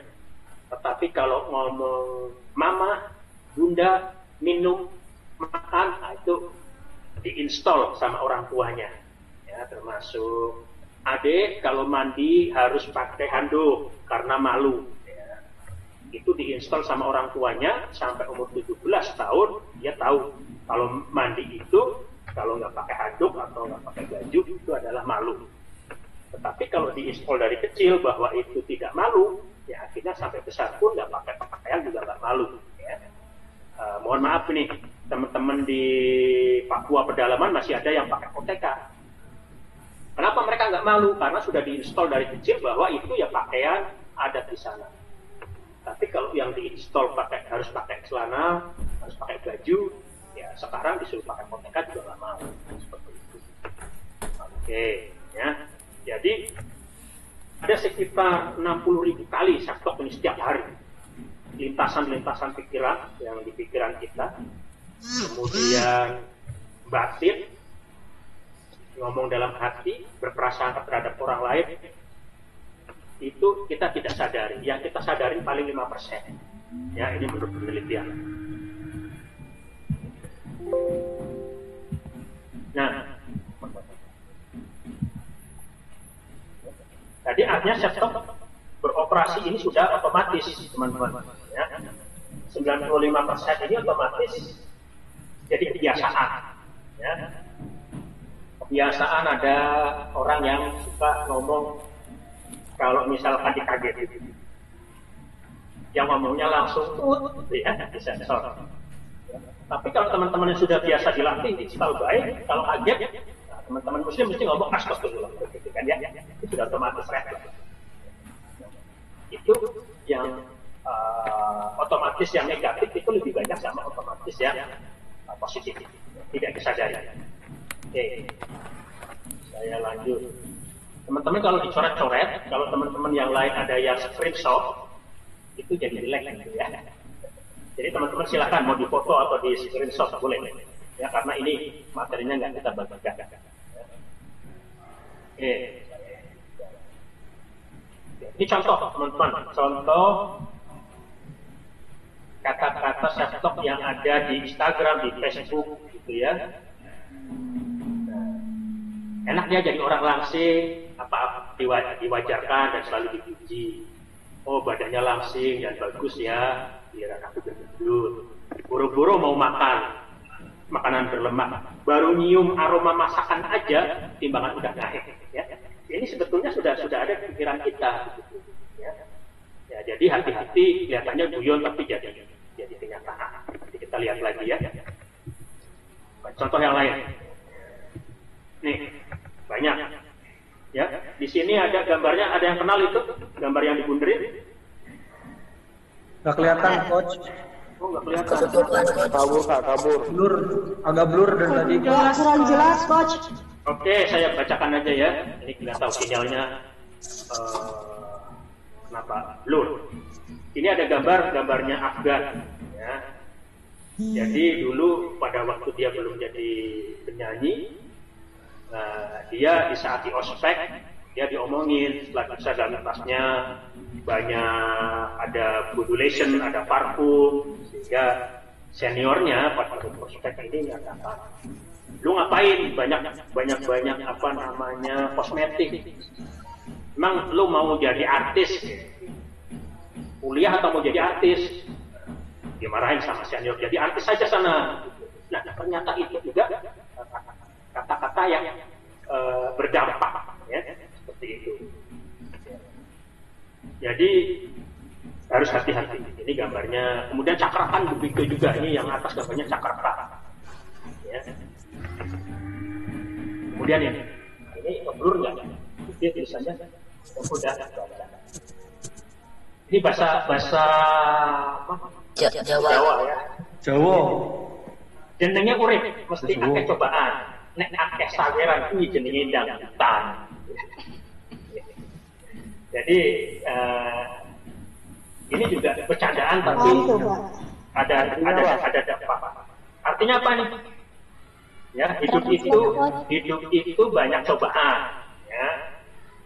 [SPEAKER 1] Tetapi kalau ngomong mama, bunda, minum, makan, itu diinstal sama orang tuanya. Ya, termasuk adik kalau mandi harus pakai handuk karena malu. Itu diinstal sama orang tuanya sampai umur 17 tahun, dia tahu kalau mandi itu kalau nggak pakai handuk atau nggak pakai baju itu adalah malu. Tetapi kalau diinstal dari kecil bahwa itu tidak malu, ya akhirnya sampai besar pun nggak pakai pakaian juga nggak malu. Ya. Mohon maaf nih, teman-teman di Papua pedalaman masih ada yang pakai koteka. Kenapa mereka nggak malu? Karena sudah diinstal dari kecil bahwa itu ya pakaian adat di sana. Tapi kalau yang diinstal harus pakai celana, harus pakai baju, ya sekarang disuruh pakai koteka juga nggak mau. Seperti itu. Oke, ya. Jadi ada sekitar 60.000 kali self-talk ini setiap hari. Lintasan-lintasan pikiran yang di pikiran kita. Kemudian batin, ngomong dalam hati, berprasangka terhadap orang lain. Itu kita tidak sadari. Yang kita sadari paling 5%. Ya, ini menurut penelitian. Nah, jadi artinya self-talk beroperasi ini sudah otomatis, teman-teman. Ya. 95% ini otomatis jadi kebiasaan. Ya. Kebiasaan ada orang yang suka ngomong kalau misalkan dikaget, yang ngomongnya langsung ya, disensor. Tapi kalau teman-teman yang sudah biasa dilatih, install baik, kalau kaget, nah, teman-teman muslim mesti ngomong astagfirullah, gitu kan ya, itu sudah otomatis refleks. Itu yang otomatis yang negatif itu lebih banyak sama otomatis yang positif, tidak disadari. Oke, saya lanjut. Teman-teman kalau dicoret-coret, kalau teman-teman yang lain ada yang screenshot, itu jadi jelek gitu ya. Jadi teman-teman silakan mau difoto atau di screenshot boleh, ya karena ini materinya nggak kita bagikan. Oke, ini contoh teman-teman, contoh kata-kata self-talk yang ada di Instagram, di Facebook, gitu ya. Enak dia jadi orang langsing, apa diwajarkan dan selalu dipuji. Oh badannya langsing dan bagus ya, biar aku gendut. Buru-buru mau makan makanan berlemak, baru nyium aroma masakan aja, timbangan udah naik. Ya. Ini sebetulnya sudah ada pikiran kita. Gitu, ya. Ya, jadi hati-hati, kelihatannya guyon tapi jadi kenyataan. Nanti kita lihat lagi ya. Contoh yang lain. Nih, banyak. Ya, di sini ada gambarnya, ada yang kenal itu? Gambar yang dibunderin?
[SPEAKER 10] Nggak kelihatan, Coach.
[SPEAKER 1] Oh, nggak kelihatan.
[SPEAKER 7] Kabur, Kak, kabur.
[SPEAKER 10] Blur, agak blur dari tadi.
[SPEAKER 2] Kurang jelas, Coach.
[SPEAKER 1] Oke, saya bacakan aja ya. Ini kita tahu sinyalnya kenapa blur. Ini ada gambarnya Afgan. Ya. Jadi dulu pada waktu dia belum jadi penyanyi, dia di saat di ospek dia diomongin setelah disabilitasnya banyak ada modulation, ada parfum, sehingga seniornya pada waktu ospek ini mengatakan, lu ngapain banyak apa namanya kosmetik? Emang lu mau jadi artis? Kuliah atau mau jadi artis? Dimarahin sama senior, jadi artis saja sana. Nah ternyata itu juga kata-kata yang berdampak, ya, seperti itu. Jadi harus hati-hati. Ini gambarnya. Kemudian cakrakan begitu juga. Ini yang atas gambarnya cakrakan. Ya. Kemudian ini ngeblur nggak? Ini tulisannya udah. Ini bahasa apa? Jawa ya.
[SPEAKER 10] Jawa.
[SPEAKER 1] Jenenge urip mesti akeh cobaan. Nek akeh saweran kuwi jenenge dangdutan. Jadi ini juga bercandaan tapi ada dampak. Artinya apa nih? Ya, hidup itu banyak cobaan. Ya.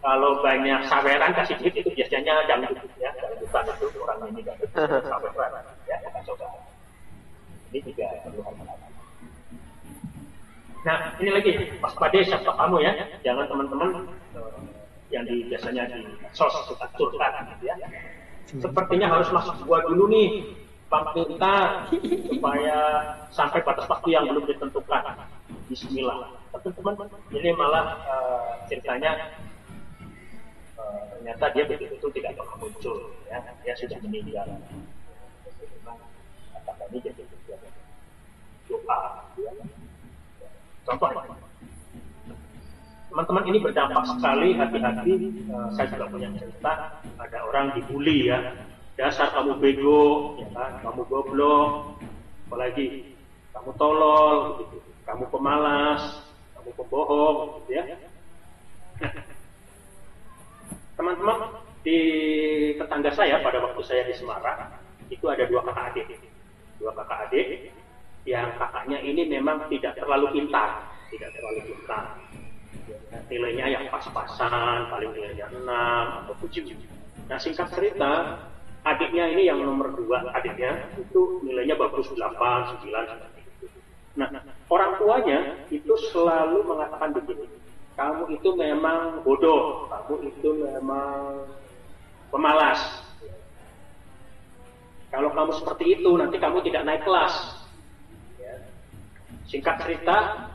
[SPEAKER 1] Kalau banyak saweran kasih duit itu biasanya dangdut ya, dangdutan itu orang ini dangdut saweran ya, cobaan. Ini juga perlu hati-hati. Nah, ini lagi waspada siapa kamu ya, jangan teman-teman yang biasanya di sos suka curhat gitu ya. Sepertinya harus masuk gua dulu nih, Pak minta supaya sampai batas waktu yang belum ditentukan. Bismillah. Teman-teman, ini malah ceritanya ternyata dia betul-betul tidak pernah muncul, ya. Dia sudah meninggal. Kata ini jadi doa. Ya. Contoh, teman-teman ini berdampak sekali, hati-hati. Saya juga punya cerita, ada orang dibully ya, dasar kamu bego, ya kan? Kamu goblok, apalagi kamu tolol, gitu. Kamu pemalas, kamu pembohong, gitu ya. Teman-teman di tetangga saya pada waktu saya di Semarang itu ada dua kakak adik yang kakaknya ini memang tidak terlalu pintar, nilainya yang pas-pasan, paling nilainya 6 atau 7. Nah singkat cerita, adiknya ini yang nomor 2 adiknya itu nilainya bagus 8, 9 seperti itu. Nah orang tuanya itu selalu mengatakan begini, kamu itu memang bodoh, kamu itu memang pemalas. Kalau kamu seperti itu nanti kamu tidak naik kelas. Singkat cerita,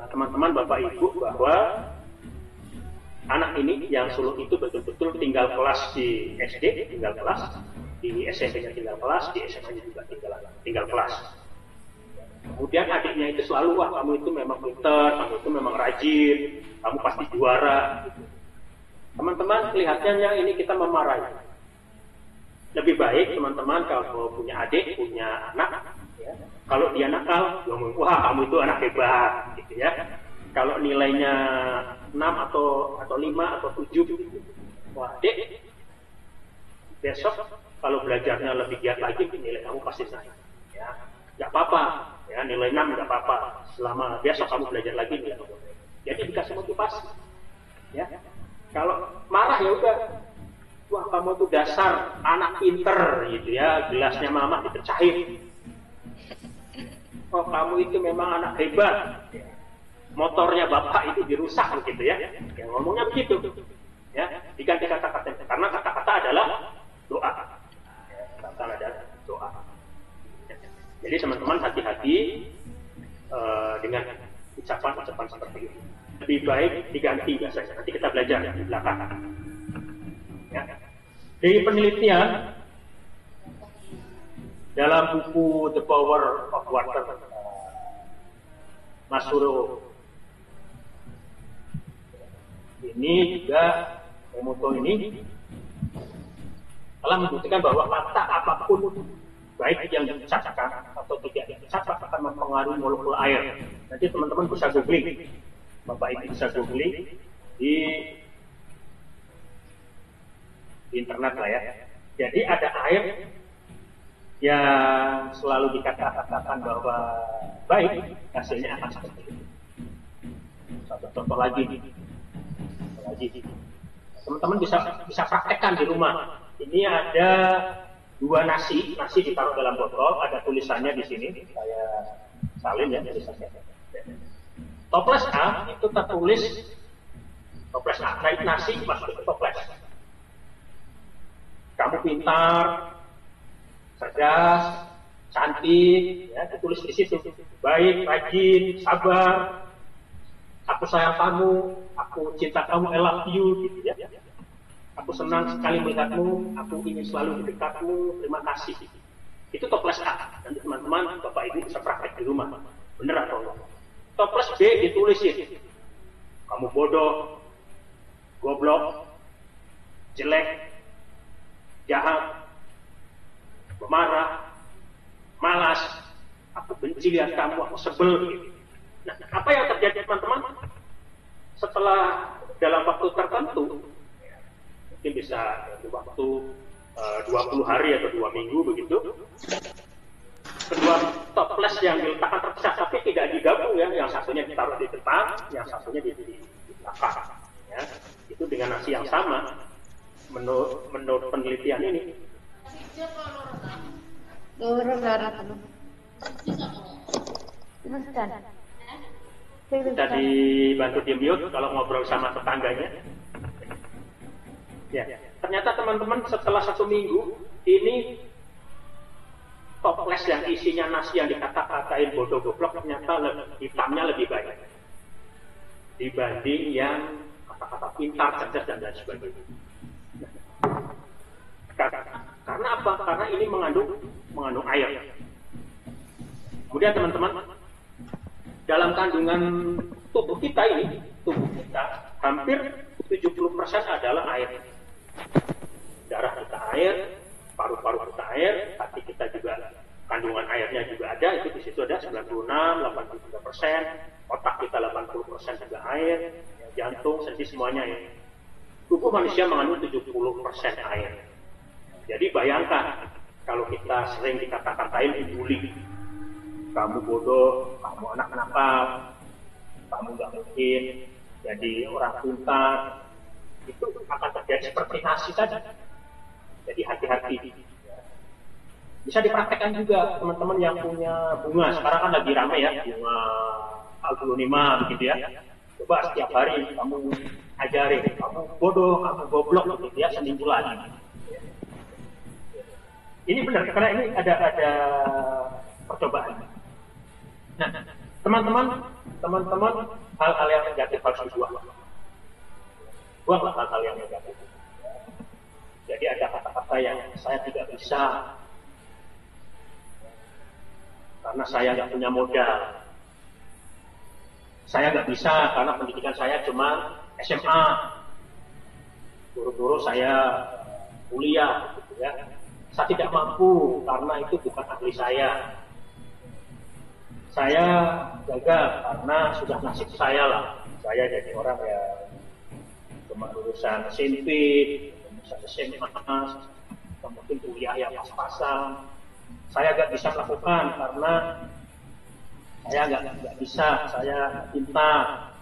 [SPEAKER 1] teman-teman, bapak ibu, bahwa anak ini yang sulung itu betul-betul tinggal kelas di SD, tinggal kelas, di SMP-nya tinggal kelas, di SMA-nya juga tinggal kelas. Kemudian adiknya itu selalu, wah kamu itu memang pintar, kamu itu memang rajin, kamu pasti juara. Teman-teman, kelihatannya ini kita memarahi. lebih baik teman-teman kalau punya adik, punya anak, ya, kalau dia nakal, wah kamu itu anak hebat, gitu ya. Kalau nilainya 6 atau 5 atau 7, wah adik, besok kalau belajarnya lebih giat lagi, nilai kamu pasti naik. Ya, nggak apa-apa, ya nilai 6 nggak apa-apa. Selama besok kamu belajar lagi, nilai kamu naik. Jadi dikasih motivasi. Ya, kalau marah ya udah, wah kamu tuh dasar anak pinter gitu ya, gelasnya mama dipecahin. Oh kamu itu memang anak hebat, motornya bapak itu dirusak gitu ya. Yang ngomongnya begitu, ya diganti kata-kata, karena kata-kata adalah doa. Kata adalah doa. Jadi teman-teman hati-hati dengan ucapan-ucapan seperti itu. Lebih baik diganti biasanya. Nanti kita belajar di belakang. Ya. Dari penelitian dalam buku The Power of Water, Masuro ini juga Emoto ini telah membuktikan bahwa kata apapun baik yang diucapkan atau tidak diucapkan akan mempengaruhi molekul air. Nanti teman-teman bisa googling, Bapak Ibu bisa googling di internet lah ya. Jadi ada air yang selalu dikatakan bahwa baik, hasilnya akan seperti itu. Satu contoh lagi, teman-teman bisa praktekkan di rumah. Ini ada 2 nasi ditaruh dalam botol, ada tulisannya di sini, saya salin ya tulisannya. Toples A itu tertulis toples A, nasi masuk ke toples. Kamu pintar, cerdas, cantik, ya, ditulis di situ. Baik, rajin, sabar. Aku sayang kamu, aku cinta kamu, I love you, gitu ya. Aku senang sekali melihatmu, aku ingin selalu di dekatmu, terima kasih. Itu toples A. Nanti teman-teman, Bapak Ibu bisa praktek di rumah. Bener atau enggak? Toples B ditulisin. Kamu bodoh, goblok, jelek, jahat, pemarah, malas, aku benci lihat kamu, aku sebel. Nah, apa yang terjadi teman-teman? Setelah dalam waktu tertentu, mungkin bisa waktu 20 hari atau 2 minggu begitu, kedua toples yang diletakkan terpisah tapi tidak digabung ya, yang satunya ditaruh di depan, yang satunya di belakang. Ya. Itu dengan nasi yang sama. Menurut penelitian ini. Bisa dibantu di mute kalau ngobrol sama tetangganya. Ya, ternyata teman-teman setelah 1 minggu ini toples yang isinya nasi yang dikata-katain bodoh goblok ternyata hitamnya lebih banyak dibanding yang kata-kata pintar, cerdas dan lain sebagainya. Karena apa? Karena ini mengandung air. Kemudian teman-teman, dalam kandungan tubuh kita hampir 70% adalah air. Darah kita air, paru-paru kita air, hati kita juga kandungan airnya juga ada, itu di situ ada 96-83%, otak kita 80% juga air, jantung, sendi semuanya ya. Tubuh manusia mengandung 70% air. Jadi bayangkan kalau kita sering dikata-katain dibully, kamu bodoh, kamu anak nakal, kamu nggak mungkin jadi orang pintar, itu akan terjadi seperti nasi tadi. Jadi hati-hati. Bisa dipraktekkan juga teman-teman yang punya bunga. Sekarang kan lagi ramai ya bunga aglonema begitu ya. Coba setiap hari kamu ajarin, kamu bodoh, kamu goblok begitu ya, seminggu lagi. Ini benar karena ini ada percobaan. Nah, teman-teman hal-hal yang negatif harus dibuang. Buanglah hal-hal yang negatif. Jadi ada kata-kata yang saya tidak bisa karena saya nggak punya modal. Saya nggak bisa karena pendidikan saya cuma SMA. Buru-buru saya kuliah, gitu ya. Saya tidak mampu karena itu bukan ahli saya. Saya gagal karena sudah nasib saya lah. Saya jadi orang yang cuma lulusan SMP, lulusan SMA, mungkin kuliah yang pas-pasan. Saya nggak bisa melakukan karena saya nggak bisa, saya pintar.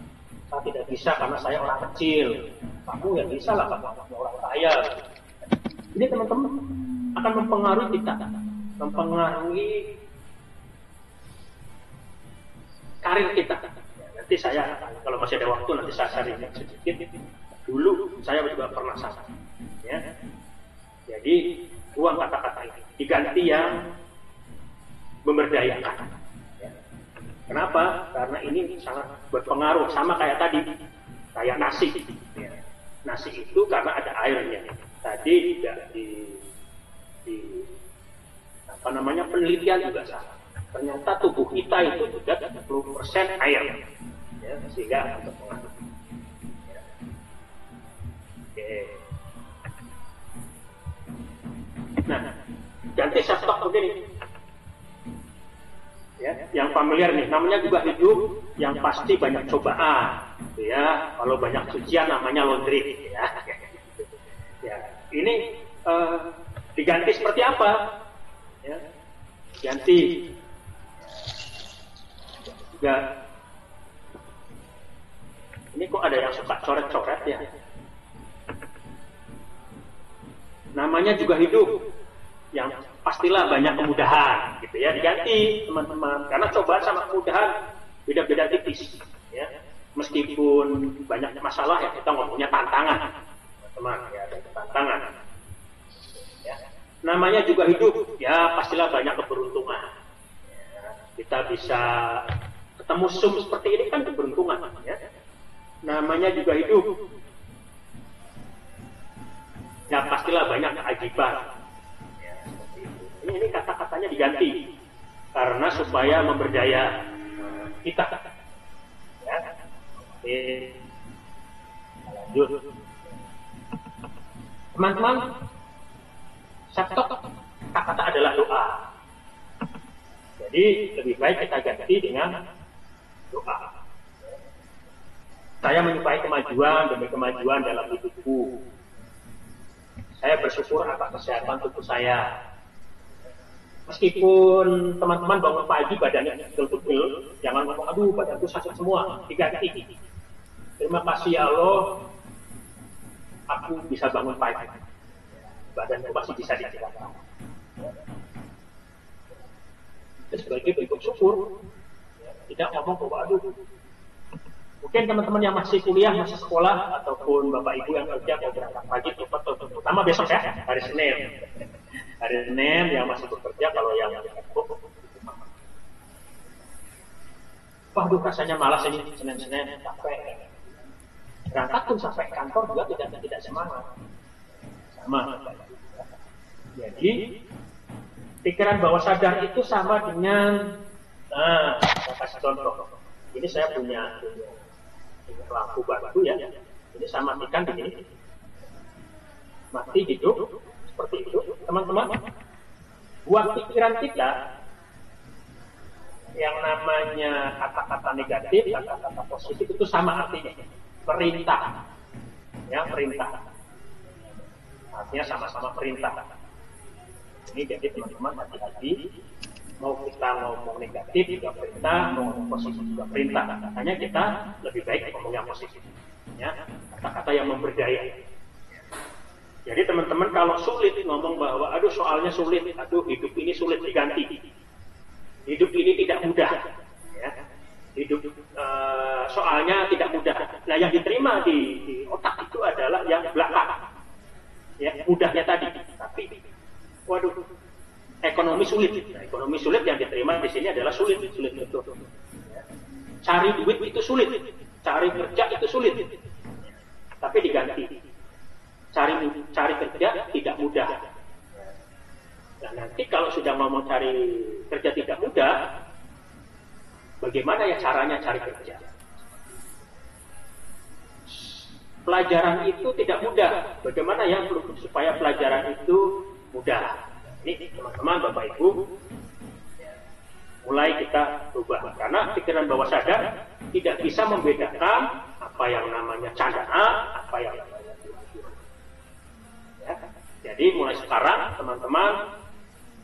[SPEAKER 1] Saya tidak bisa karena saya orang kecil. Kamu nggak bisa lah, kamu orang kaya. Ini teman-teman akan mempengaruhi kita, mempengaruhi karir kita. Nanti saya, kalau masih ada waktu, nanti saya sharing sedikit. Dulu saya juga pernah sama. Ya. Jadi buang kata-kata ini, diganti yang memberdayakan. Ya. Kenapa? Karena ini sangat berpengaruh, sama kayak tadi, kayak nasi. Ya. Nasi itu karena ada airnya. Tadi tidak di apa namanya, penelitian juga salah. Ternyata tubuh kita itu sudah 70% air, ya, sehingga akan berpengaruh. Ya. Oke. Nah, ganti stok begini. Ya, yang familiar nih, namanya juga hidup yang pasti banyak cobaan. Ya, kalau banyak cucian namanya laundry. Ya, ya. Ini diganti seperti apa? Ya, ganti juga. Ini kok ada yang suka coret-coret ya? Namanya juga hidup yang pastilah banyak kemudahan, gitu ya. Diganti teman-teman, karena cobaan sama kemudahan beda-beda tipis. Ya. Meskipun banyak masalah ya, kita ngomongnya tantangan, teman-teman. Ya, ada tantangan. Ya. Namanya juga hidup, ya pastilah banyak keberuntungan. Ya. Kita bisa ketemu Zoom seperti ini kan keberuntungan. Ya. Namanya juga hidup, ya pastilah banyak keajaiban. Ya, ini kata-katanya diganti karena supaya memberdaya kita. Ya. Oke. Lanjut. Teman-teman, satu kata-kata adalah doa. Jadi lebih baik kita ganti dengan doa. Saya menyukai kemajuan demi kemajuan dalam hidupku. Saya bersyukur atas kesehatan tubuh saya. Meskipun teman-teman bangun pagi badannya pegel-pegel, jangan ngomong, aduh badanku sakit semua, diganti. Terima kasih ya Allah, aku bisa bangun pagi. Badanku masih bisa digerakkan. Itu sebagai bentuk syukur. Tidak ngomong bahwa aduh. Mungkin teman-teman yang masih kuliah, masih sekolah, ataupun bapak ibu yang kerja mau berangkat pagi, terutama besok ya, hari Senin. Hari Senin yang masih bekerja, kalau yang waduh rasanya malas ini, Senin-Senin capek. Berangkat pun sampai kantor juga tidak semangat. Sama. Jadi, pikiran bawah sadar itu sama dengan, nah, saya kasih contoh. Ini saya punya lampu batu ya. Ini saya matikan begini. Mati hidup seperti itu, teman-teman. Buat pikiran kita yang namanya kata-kata negatif, kata-kata positif itu sama artinya. Perintah. Ya, perintah. Artinya sama-sama perintah. Ini jadi teman-teman hati-hati. Mau kita ngomong negatif juga perintah, mau ngomong positif juga perintah. Makanya kita lebih baik ngomong yang positif. Ya, kata-kata yang memberdaya. Jadi teman-teman kalau sulit ngomong bahwa aduh soalnya sulit, aduh hidup ini sulit diganti, hidup ini tidak mudah, ya. Hidup soalnya tidak mudah. Nah yang diterima di otak itu adalah yang belakang, ya mudahnya tadi. Tapi waduh ekonomi sulit. Nah, ekonomi sulit yang diterima di sini adalah sulit betul. Ya. Cari duit itu sulit, cari kerja itu sulit, tapi diganti. Cari kerja tidak mudah. Nah, nanti kalau sudah ngomong cari kerja tidak mudah, bagaimana ya caranya cari kerja? Pelajaran itu tidak mudah. Bagaimana ya supaya pelajaran itu mudah? Ini teman-teman, Bapak Ibu, mulai kita ubah karena pikiran bawah sadar tidak bisa membedakan apa yang namanya candaan, apa yang namanya ya. Jadi mulai sekarang teman-teman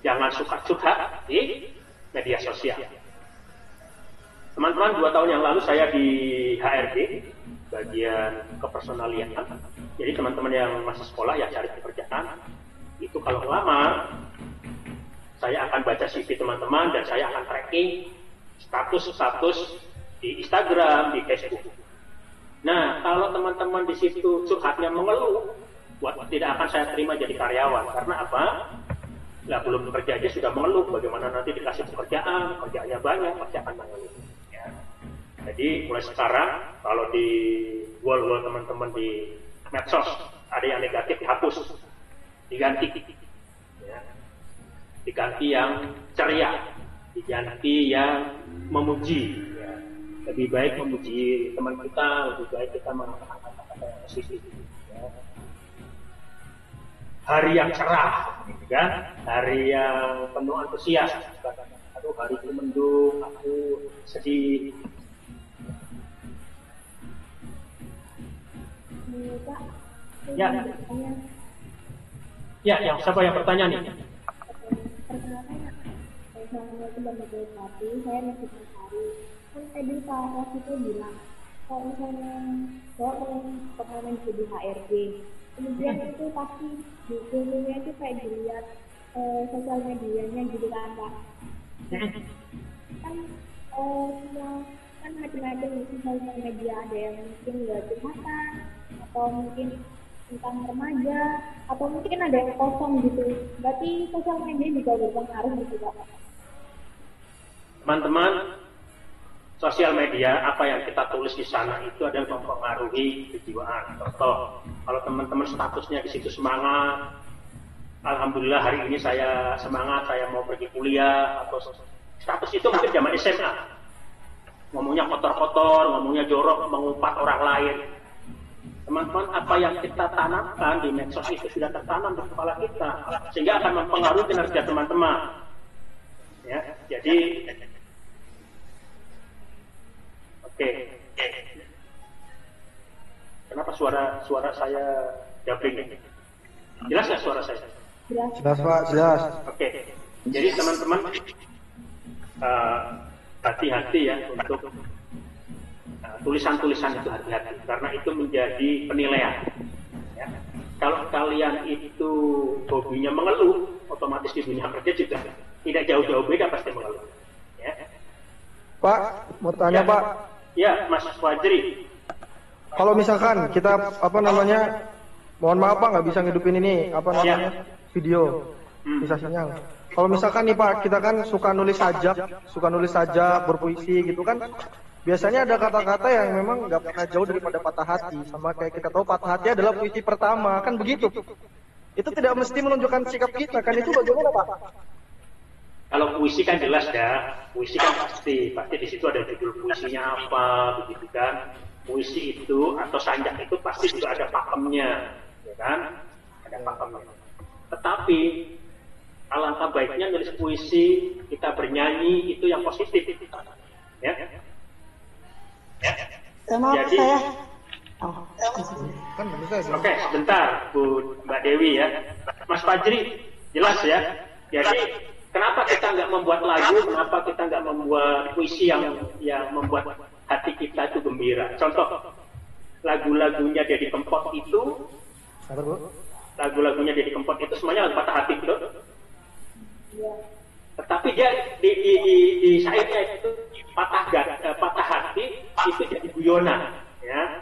[SPEAKER 1] jangan suka curhat di media sosial. Teman-teman, 2 tahun yang lalu saya di HRD bagian kepersonalian. Jadi teman-teman yang masih sekolah yang cari pekerjaan itu kalau ngelamar, saya akan baca CV teman-teman dan saya akan tracking status-status di Instagram, di Facebook. Nah, kalau teman-teman di situ curhatnya mengeluh, tidak akan saya terima jadi karyawan. Karena apa? Lah belum bekerja aja sudah mengeluh. Bagaimana nanti dikasih pekerjaan, kerjaannya banyak, pasti akan mengeluh. Ya. Jadi mulai sekarang, kalau di wall-wall teman-teman di medsos ada yang negatif dihapus, diganti. Ya. Diganti yang ceria, diganti yang memuji. Ya. Lebih baik memuji teman kita, lebih baik kita mengatakan kata-kata yang positif. Ya. Hari yang cerah, gitu kan? Hari yang penuh antusias. Aduh, hari itu mendung, aku sedih. Ya, ya, yang siapa yang bertanya nih?
[SPEAKER 12] Saya masih tertarik. Kan tadi Pak Ras itu bilang kalau misalnya pengalaman jadi HRD, kemudian itu pasti di filmnya itu kayak dilihat sosial medianya gitu kan Pak. Kan semua kan macam-macam sosial media, ada yang mungkin nggak curhatan atau mungkin tentang remaja atau mungkin ada yang kosong gitu. Berarti sosial media juga berpengaruh gitu Pak.
[SPEAKER 1] Teman-teman, sosial media apa yang kita tulis di sana itu adalah mempengaruhi kejiwaan. Contoh, kalau teman-teman statusnya di situ semangat, alhamdulillah hari ini saya semangat, saya mau pergi kuliah, atau status itu mungkin zaman SMA, ngomongnya kotor-kotor, ngomongnya jorok, mengumpat orang lain. Teman-teman, apa yang kita tanamkan di medsos itu sudah tertanam di kepala kita, sehingga akan mempengaruhi kinerja teman-teman. Ya, jadi oke. Kenapa suara saya dubbing? Jelas nggak suara saya?
[SPEAKER 10] Jelas Pak, jelas.
[SPEAKER 1] Oke. Jadi teman-teman hati-hati ya untuk tulisan-tulisan itu hati-hati karena itu menjadi penilaian. Ya. Kalau kalian itu hobinya mengeluh, otomatis di dunia kerja juga tidak jauh-jauh beda pasti mengeluh. Ya.
[SPEAKER 10] Pak, mau tanya
[SPEAKER 1] Ya.
[SPEAKER 10] Pak.
[SPEAKER 1] Ya, Mas Fajri.
[SPEAKER 10] Kalau misalkan kita mohon maaf Pak nggak bisa ngidupin ini video, bisa sinyal. Kalau misalkan nih Pak, kita kan suka nulis sajak, berpuisi gitu kan. Biasanya ada kata-kata yang memang nggak pernah jauh daripada patah hati. Sama kayak kita tahu patah hati adalah puisi pertama, kan begitu. Itu tidak mesti menunjukkan sikap kita, kan itu bagaimana Pak?
[SPEAKER 1] Kalau puisi kan jelas dah, puisi kan pasti di situ ada judul puisinya apa, begitu kan. Puisi itu atau sanjak itu pasti juga ada pakemnya, ya kan? Ada pakemnya. Tetapi alangkah baiknya nulis puisi, kita bernyanyi itu yang positif, ya. Jadi, oke, sebentar, Bu Mbak Dewi ya, Mas Fajri, jelas ya. Jadi kenapa kita nggak membuat lagu? Kenapa kita nggak membuat puisi yang membuat hati kita itu gembira? Contoh, lagu-lagunya Deddy Kempot itu, semuanya lagu patah hati betul. Tetapi dia di syairnya itu patah hati itu jadi guyonan, ya.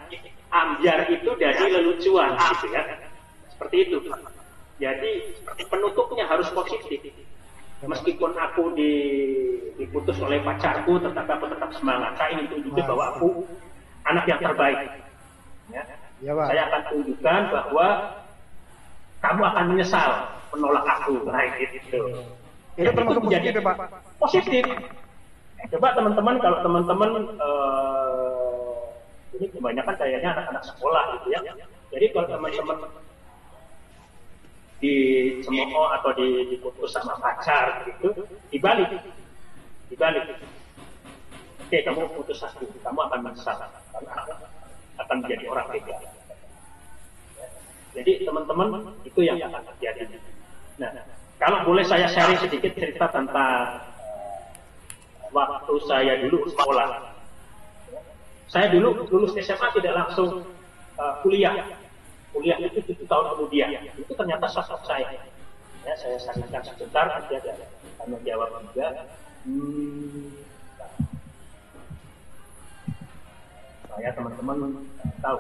[SPEAKER 1] Ambyar itu dari lelucuan, gitu ya. Seperti itu. Jadi penutupnya harus positif. Meskipun aku diputus oleh pacarku, tetapi aku tetap semangat. Saya ingin tunjukkan bahwa aku anak yang terbaik. Ya.
[SPEAKER 10] Ya, Pak.
[SPEAKER 1] Saya akan tunjukkan bahwa kamu akan menyesal menolak aku. Nah, gitu.
[SPEAKER 10] Itu termasuk positif ya Pak?
[SPEAKER 1] Positif. Coba teman-teman, kalau teman-teman ini kebanyakan kayaknya anak-anak sekolah gitu ya. Jadi kalau teman-teman dicemooh atau diputus sama pacar gitu, dibalik. Oke, kamu putus aku, kamu akan menyesal karena akan menjadi orang beda. Jadi teman-teman, itu yang akan terjadi. Nah, kalau boleh saya sharing sedikit cerita tentang waktu saya dulu sekolah. Saya dulu lulus SMA tidak langsung kuliah. Kuliah itu 7 tahun kemudian. Itu ternyata sosok saya. Ya, saya sarankan sebentar, nanti ada tanya jawab juga. Saya teman-teman tahu.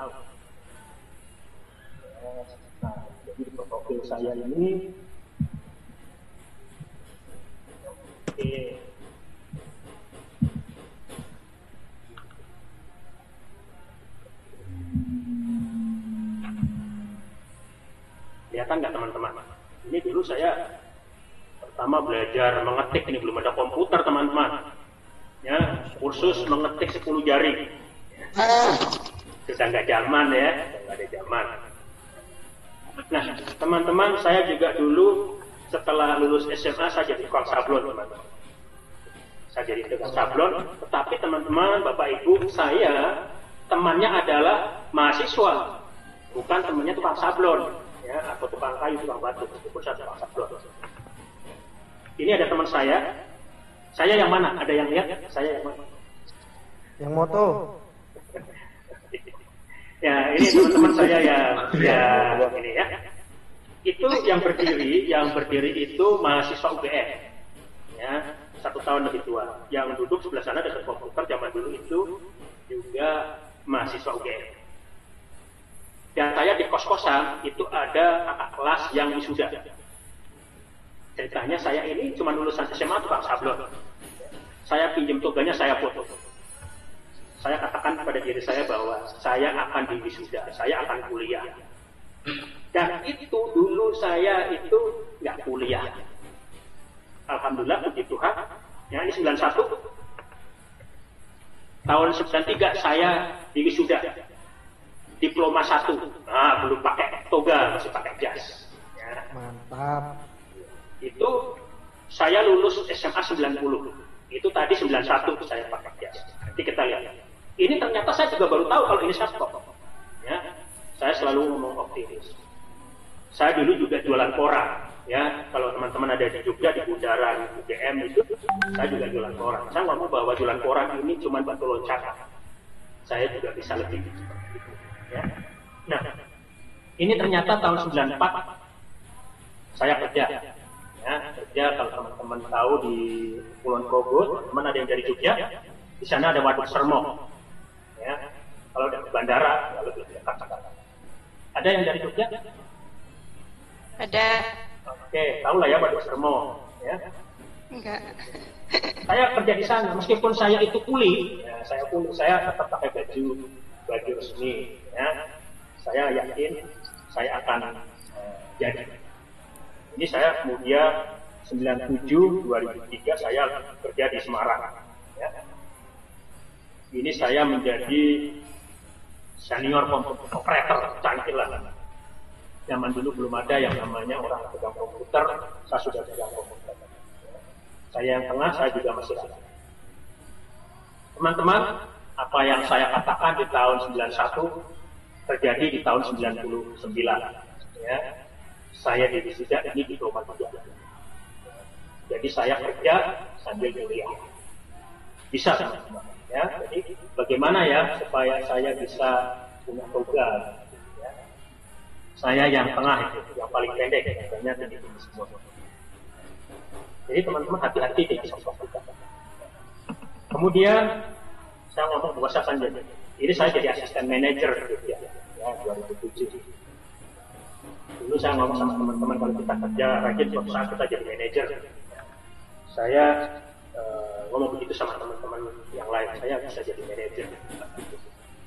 [SPEAKER 1] Nah, jadi profil saya ini, kelihatan nggak teman-teman? Ini dulu saya pertama belajar mengetik, ini belum ada komputer teman-teman. Ya, kursus mengetik 10 jari. Sudah nggak zaman ya, nggak ada zaman. Nah, teman-teman, saya juga dulu setelah lulus SMA saya jadi tukang sablon, teman-teman. Saya jadi tukang sablon, tetapi teman-teman, Bapak Ibu, saya temannya adalah mahasiswa, bukan temannya tukang sablon, ya, atau tukang kayu, tukang batu, meskipun saya tukang sablon. Ini ada teman saya yang mana? Ada yang lihat? Saya yang mana?
[SPEAKER 10] Yang moto.
[SPEAKER 1] Ya, ini teman-teman saya yang ini ya. Itu yang berdiri itu mahasiswa UGM. Ya, 1 tahun lebih tua. Yang duduk sebelah sana dekat komputer zaman dulu itu juga mahasiswa UGM. Dan saya di kos-kosan itu ada kakak kelas yang wisuda. Ceritanya saya ini cuma lulusan SMA tukang sablon. Saya pinjam toganya, saya foto. Saya katakan kepada diri saya bahwa saya akan diwisuda, saya akan kuliah. Dan itu dulu saya itu nggak kuliah. Alhamdulillah, puji Tuhan. Ya, ini 91. Tahun 93 saya diwisuda. Diploma 1. Nah, belum pakai toga, masih pakai jas. Ya.
[SPEAKER 10] Mantap.
[SPEAKER 1] Itu saya lulus SMA 90. Itu tadi 91 saya pakai jas. Nanti kita lihat. Ini ternyata saya juga baru tahu kalau ini sastok. Ya, saya selalu ngomong optimis. Saya dulu juga jualan koran. Ya, kalau teman-teman ada di Jogja di bundaran UGM itu, saya juga jualan koran. Saya ngomong bahwa jualan koran ini cuma batu loncatan. Saya juga bisa lebih. Ya. Nah, ini ternyata tahun 94 saya kerja. Ya, kerja kalau teman-teman tahu di Kulon Progo, teman-teman ada yang dari Jogja. Di sana ada Waduk Sermo. Ya, kalau dari bandara ya lebih dekat. Ada yang dari Jogja?
[SPEAKER 3] Ada.
[SPEAKER 1] Oke, tahu lah ya Waduk Sermo. Ya.
[SPEAKER 3] Enggak.
[SPEAKER 1] Saya kerja di sana, meskipun saya itu kuli, ya, saya tetap pakai baju resmi. Ya. Saya yakin saya akan jadi. Ini saya kemudian 97-2003 saya kerja di Semarang. Ya. Ini saya menjadi senior operator, canggih lah. Zaman dulu belum ada yang namanya orang pegang komputer, saya sudah pegang komputer. Saya yang tengah, saya juga masih ada. Teman-teman, apa yang saya katakan di tahun 91 terjadi di tahun 99. Ya. Saya di wisuda ini di 23. Jadi saya kerja sambil kuliah. Bisa teman-teman. Ya, jadi bagaimana ya supaya saya bisa punya toga? Ya. Saya yang tengah itu, yang paling pendek, katanya ini semua. Jadi teman-teman hati-hati dengan sosok kita. Kemudian saya ngomong bahwa saya akan jadi. Ini saya jadi asisten manajer ya, 2007. Dulu saya ngomong sama teman-teman kalau kita kerja rajin suatu saat kita jadi manajer. Saya ngomong begitu sama teman-teman yang lain, saya bisa jadi manajer.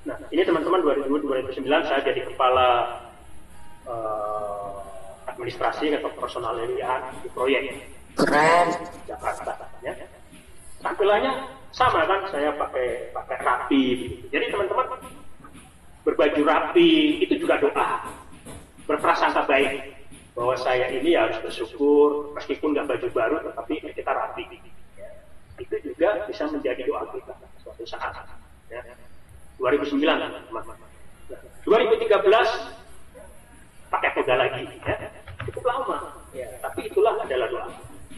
[SPEAKER 1] Nah, ini teman-teman 2009 saya jadi kepala administrasi atau personalian di proyek. Keren. Jakarta. Ya. Tampilannya sama kan, saya pakai rapi. Jadi teman-teman berbaju rapi itu juga doa, berprasangka baik. bahwa saya ini harus bersyukur meskipun nggak baju baru tetapi kita rapi. Ya. Itu juga bisa menjadi doa kita suatu saat. Ya. 2009, teman-teman. 2013 pakai toga lagi, ya. Cukup lama, ya. Tapi itulah adalah doa.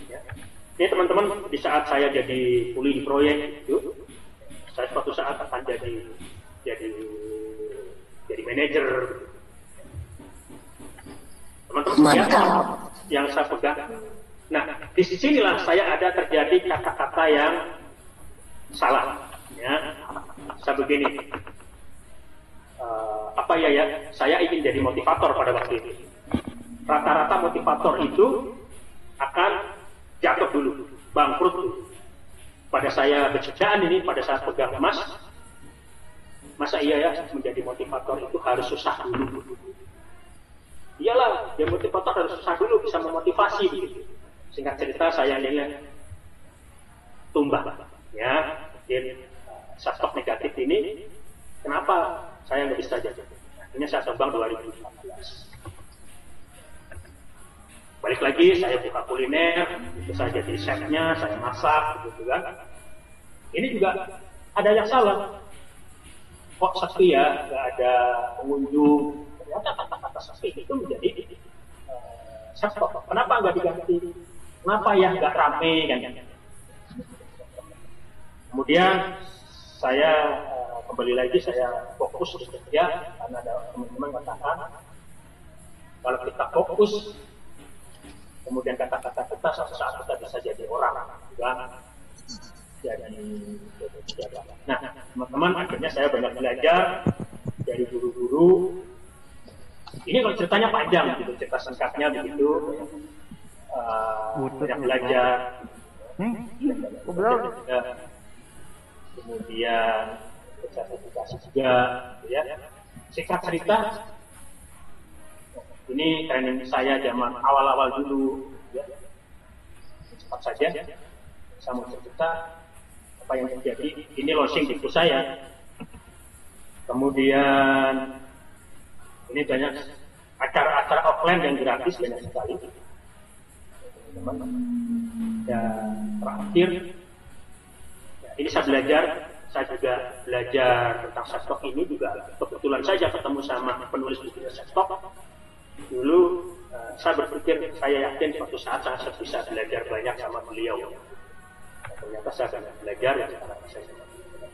[SPEAKER 1] Ya. Ini teman-teman, di saat saya jadi kuli di proyek itu, saya suatu saat akan jadi manajer. Teman-teman yang saya pegang. Nah, di sinilah saya ada terjadi kata-kata yang salah. Ya, saya begini. Saya ingin jadi motivator pada waktu itu. Rata-rata motivator itu akan jatuh dulu, bangkrut dulu. Pada saya bercandaan ini, pada saat pegang emas, masa iya ya menjadi motivator itu harus susah dulu. Iyalah, dia motivator harus susah dulu bisa memotivasi gitu. Singkat cerita saya ini tumbang, ya, mungkin stok negatif ini. Kenapa saya nggak bisa jadi? Akhirnya saya tumbang 2014. Balik lagi, saya buka kuliner, itu saya jadi chefnya, saya masak, gitu kan. Ini juga ada yang salah. Kok sepi ya, nggak ada pengunjung. Ternyata kata-kata sepi itu menjadi stok. Kenapa nggak diganti? Kenapa ya nggak rame kan? Kemudian saya kembali lagi, saya fokus bekerja karena ada teman-teman katakan kalau kita fokus, kemudian kata-kata kita suatu saat kita bisa jadi orang, juga jadi. Nah, teman-teman, akhirnya saya banyak belajar dari guru-guru. Ini kalau ceritanya panjang, gitu, cerita singkatnya begitu. Banyak belajar. Kemudian sertifikasi juga, ya. Singkat cerita, ini training saya zaman awal-awal dulu, ya. Cepat saja, saya mau cerita apa yang terjadi. Ini launching buku saya. Kemudian ini banyak acara-acara offline yang gratis, banyak sekali. Dan terakhir, ya, ini saya belajar. Saya juga belajar tentang stok ini juga kebetulan saja ketemu sama penulis buku stok. Dulu saya berpikir, saya yakin suatu saat saya bisa belajar banyak sama beliau. Ternyata saya banyak belajar yang sekarang bisa sama beliau.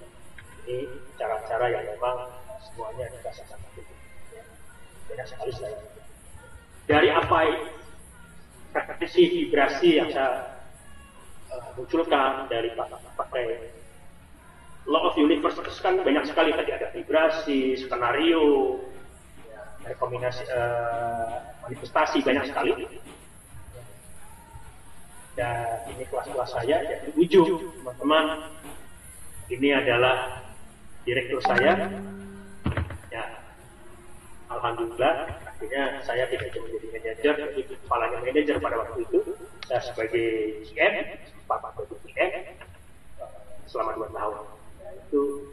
[SPEAKER 1] Ini cara-cara yang memang semuanya dikasih sama beliau. Banyak sekali saya. Dari apa frekuensi vibrasi yang saya munculkan dari pakai Law of Universe kan banyak sekali, tadi ada vibrasi, skenario, ya, kombinasi manifestasi banyak sekali. Dan ini kelas-kelas saya jadi ujung, teman-teman. Ini adalah direktur saya. Ya, alhamdulillah, akhirnya saya tidak cuma jadi manajer, jadi kepalanya manajer pada waktu itu. Saya sebagai GM, Pak GM, selama 2 tahun. Itu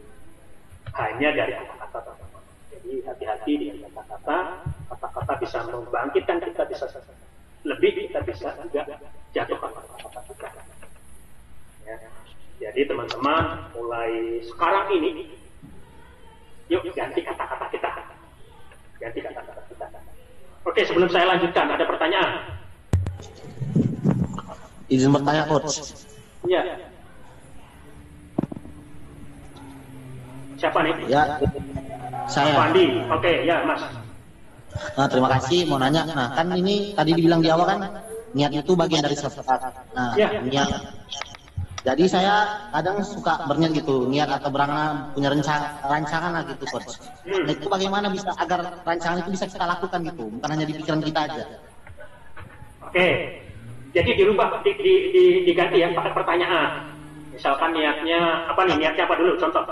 [SPEAKER 1] hanya dari kata-kata, teman-teman. Jadi hati-hati dengan kata-kata bisa membangkitkan kita, bisa lebih, kita bisa juga jatuhkan kata-kata kita. Ya. Jadi teman-teman, mulai sekarang ini, yuk ganti kata-kata kita. Ganti kata-kata kita. Oke, sebelum saya lanjutkan, ada pertanyaan?
[SPEAKER 13] Izin bertanya, Coach.
[SPEAKER 1] Iya. Siapa nih?
[SPEAKER 13] Ya, saya.
[SPEAKER 1] Pandi. Oke, ya Mas.
[SPEAKER 13] Nah, terima kasih. Mau nanya, nah kan ini tadi dibilang di awal kan niat itu bagian dari syafaat. Nah, ya. Niat. Jadi saya kadang suka berniat gitu, niat atau berangan punya rancangan lah gitu, Coach. Nah, itu bagaimana bisa agar rancangan itu bisa kita lakukan gitu, bukan hanya di pikiran kita aja.
[SPEAKER 1] Oke. Jadi dirubah, diganti ya pakai pertanyaan. Misalkan niatnya apa nih? Niatnya apa dulu? Contoh.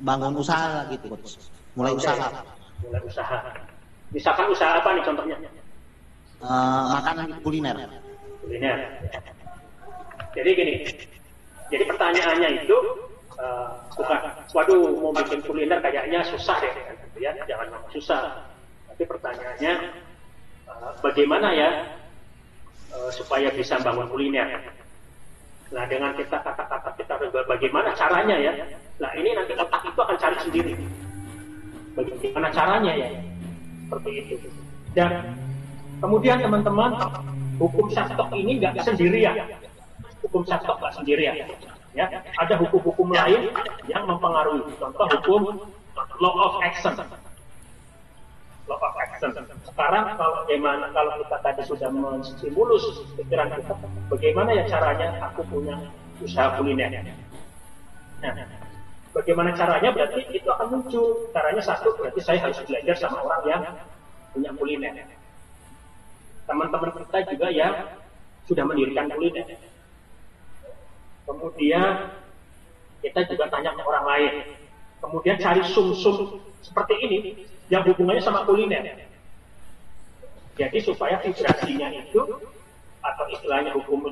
[SPEAKER 13] Bangun usaha gitu, Coach. Mulai usaha.
[SPEAKER 1] Mulai usaha. Misalkan usaha apa nih contohnya?
[SPEAKER 13] Makanan kuliner.
[SPEAKER 1] Kuliner. Jadi gini. Jadi pertanyaannya itu bukan, waduh mau bikin kuliner kayaknya susah deh, gitu ya. Jangan susah. Tapi pertanyaannya, bagaimana ya supaya bisa bangun kuliner. Nah, dengan kita kata-kata kita bagaimana caranya ya. Nah, ini nanti otak itu akan cari sendiri. Bagaimana caranya ya. Seperti itu. Dan kemudian teman-teman, hukum Syatok ini nggak sendirian. Hukum Syatok nggak sendirian. Ya, ada hukum-hukum lain yang mempengaruhi. Contoh hukum law of action. Law of action. Sekarang kalau kita tadi sudah menstimulus pikiran kita, bagaimana ya caranya aku punya usaha kuliner? Nah, bagaimana caranya berarti itu akan muncul. Caranya satu, berarti saya harus belajar sama orang yang punya kuliner. Teman-teman kita juga yang sudah mendirikan kuliner. Kemudian kita juga tanya ke orang lain. Kemudian cari sum-sum seperti ini yang hubungannya sama kuliner. Jadi supaya vibrasinya itu atau istilahnya hukum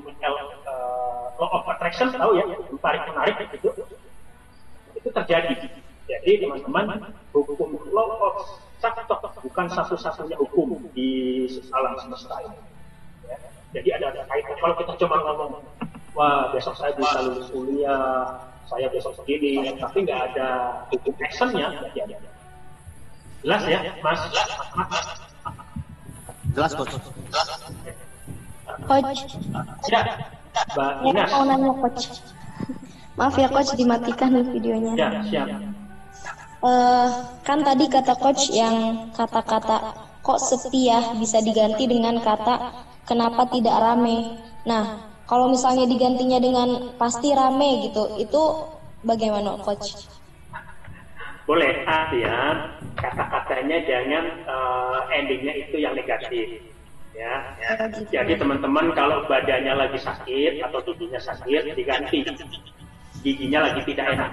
[SPEAKER 1] law of attraction, tahu ya, hukum tarik menarik itu terjadi. Jadi teman-teman, hukum law of Syatok bukan satu-satunya hukum di alam semesta ini. Ya. Jadi ada kaitan. Kalau kita cuma ngomong, wah besok saya bisa lulus kuliah, saya besok segini, tapi nggak ada hukum actionnya, nggak ada. Jelas ya, Mas?
[SPEAKER 13] Jelas, Coach.
[SPEAKER 11] Coach.
[SPEAKER 1] Ya, Mbak Inas.
[SPEAKER 11] Mau nanya, Coach. Maaf ya, Coach, dimatikan videonya.
[SPEAKER 1] Ya, siap.
[SPEAKER 11] Kan tadi kata Coach yang kata-kata kok sepi ya bisa diganti dengan kata kenapa tidak rame. Nah, kalau misalnya digantinya dengan pasti rame gitu, itu bagaimana, Coach?
[SPEAKER 1] Boleh, ya. Kata-katanya jangan endingnya itu yang negatif. Ya. Jadi teman-teman kalau badannya lagi sakit atau giginya sakit diganti. Giginya lagi tidak enak.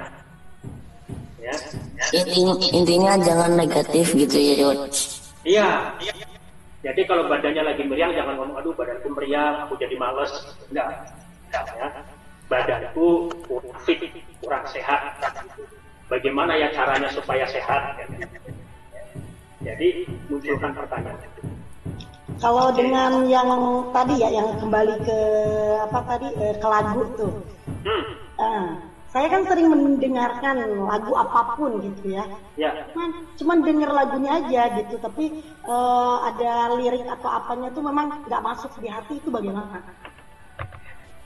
[SPEAKER 1] Ya.
[SPEAKER 8] Intinya jangan negatif gitu ya, Coach.
[SPEAKER 1] Iya. Jadi kalau badannya lagi meriang jangan ngomong aduh badanku meriang, aku jadi males. Enggak. Ya. Badanku kurang fit, kurang sehat. Bagaimana ya caranya supaya sehat? Jadi munculkan pertanyaan.
[SPEAKER 2] Kalau dengan yang tadi ya, yang kembali ke apa tadi ke lagu tuh. Saya kan sering mendengarkan lagu apapun gitu ya. Cuman denger lagunya aja gitu, tapi ada lirik atau apanya tuh memang nggak masuk di hati, itu bagaimana?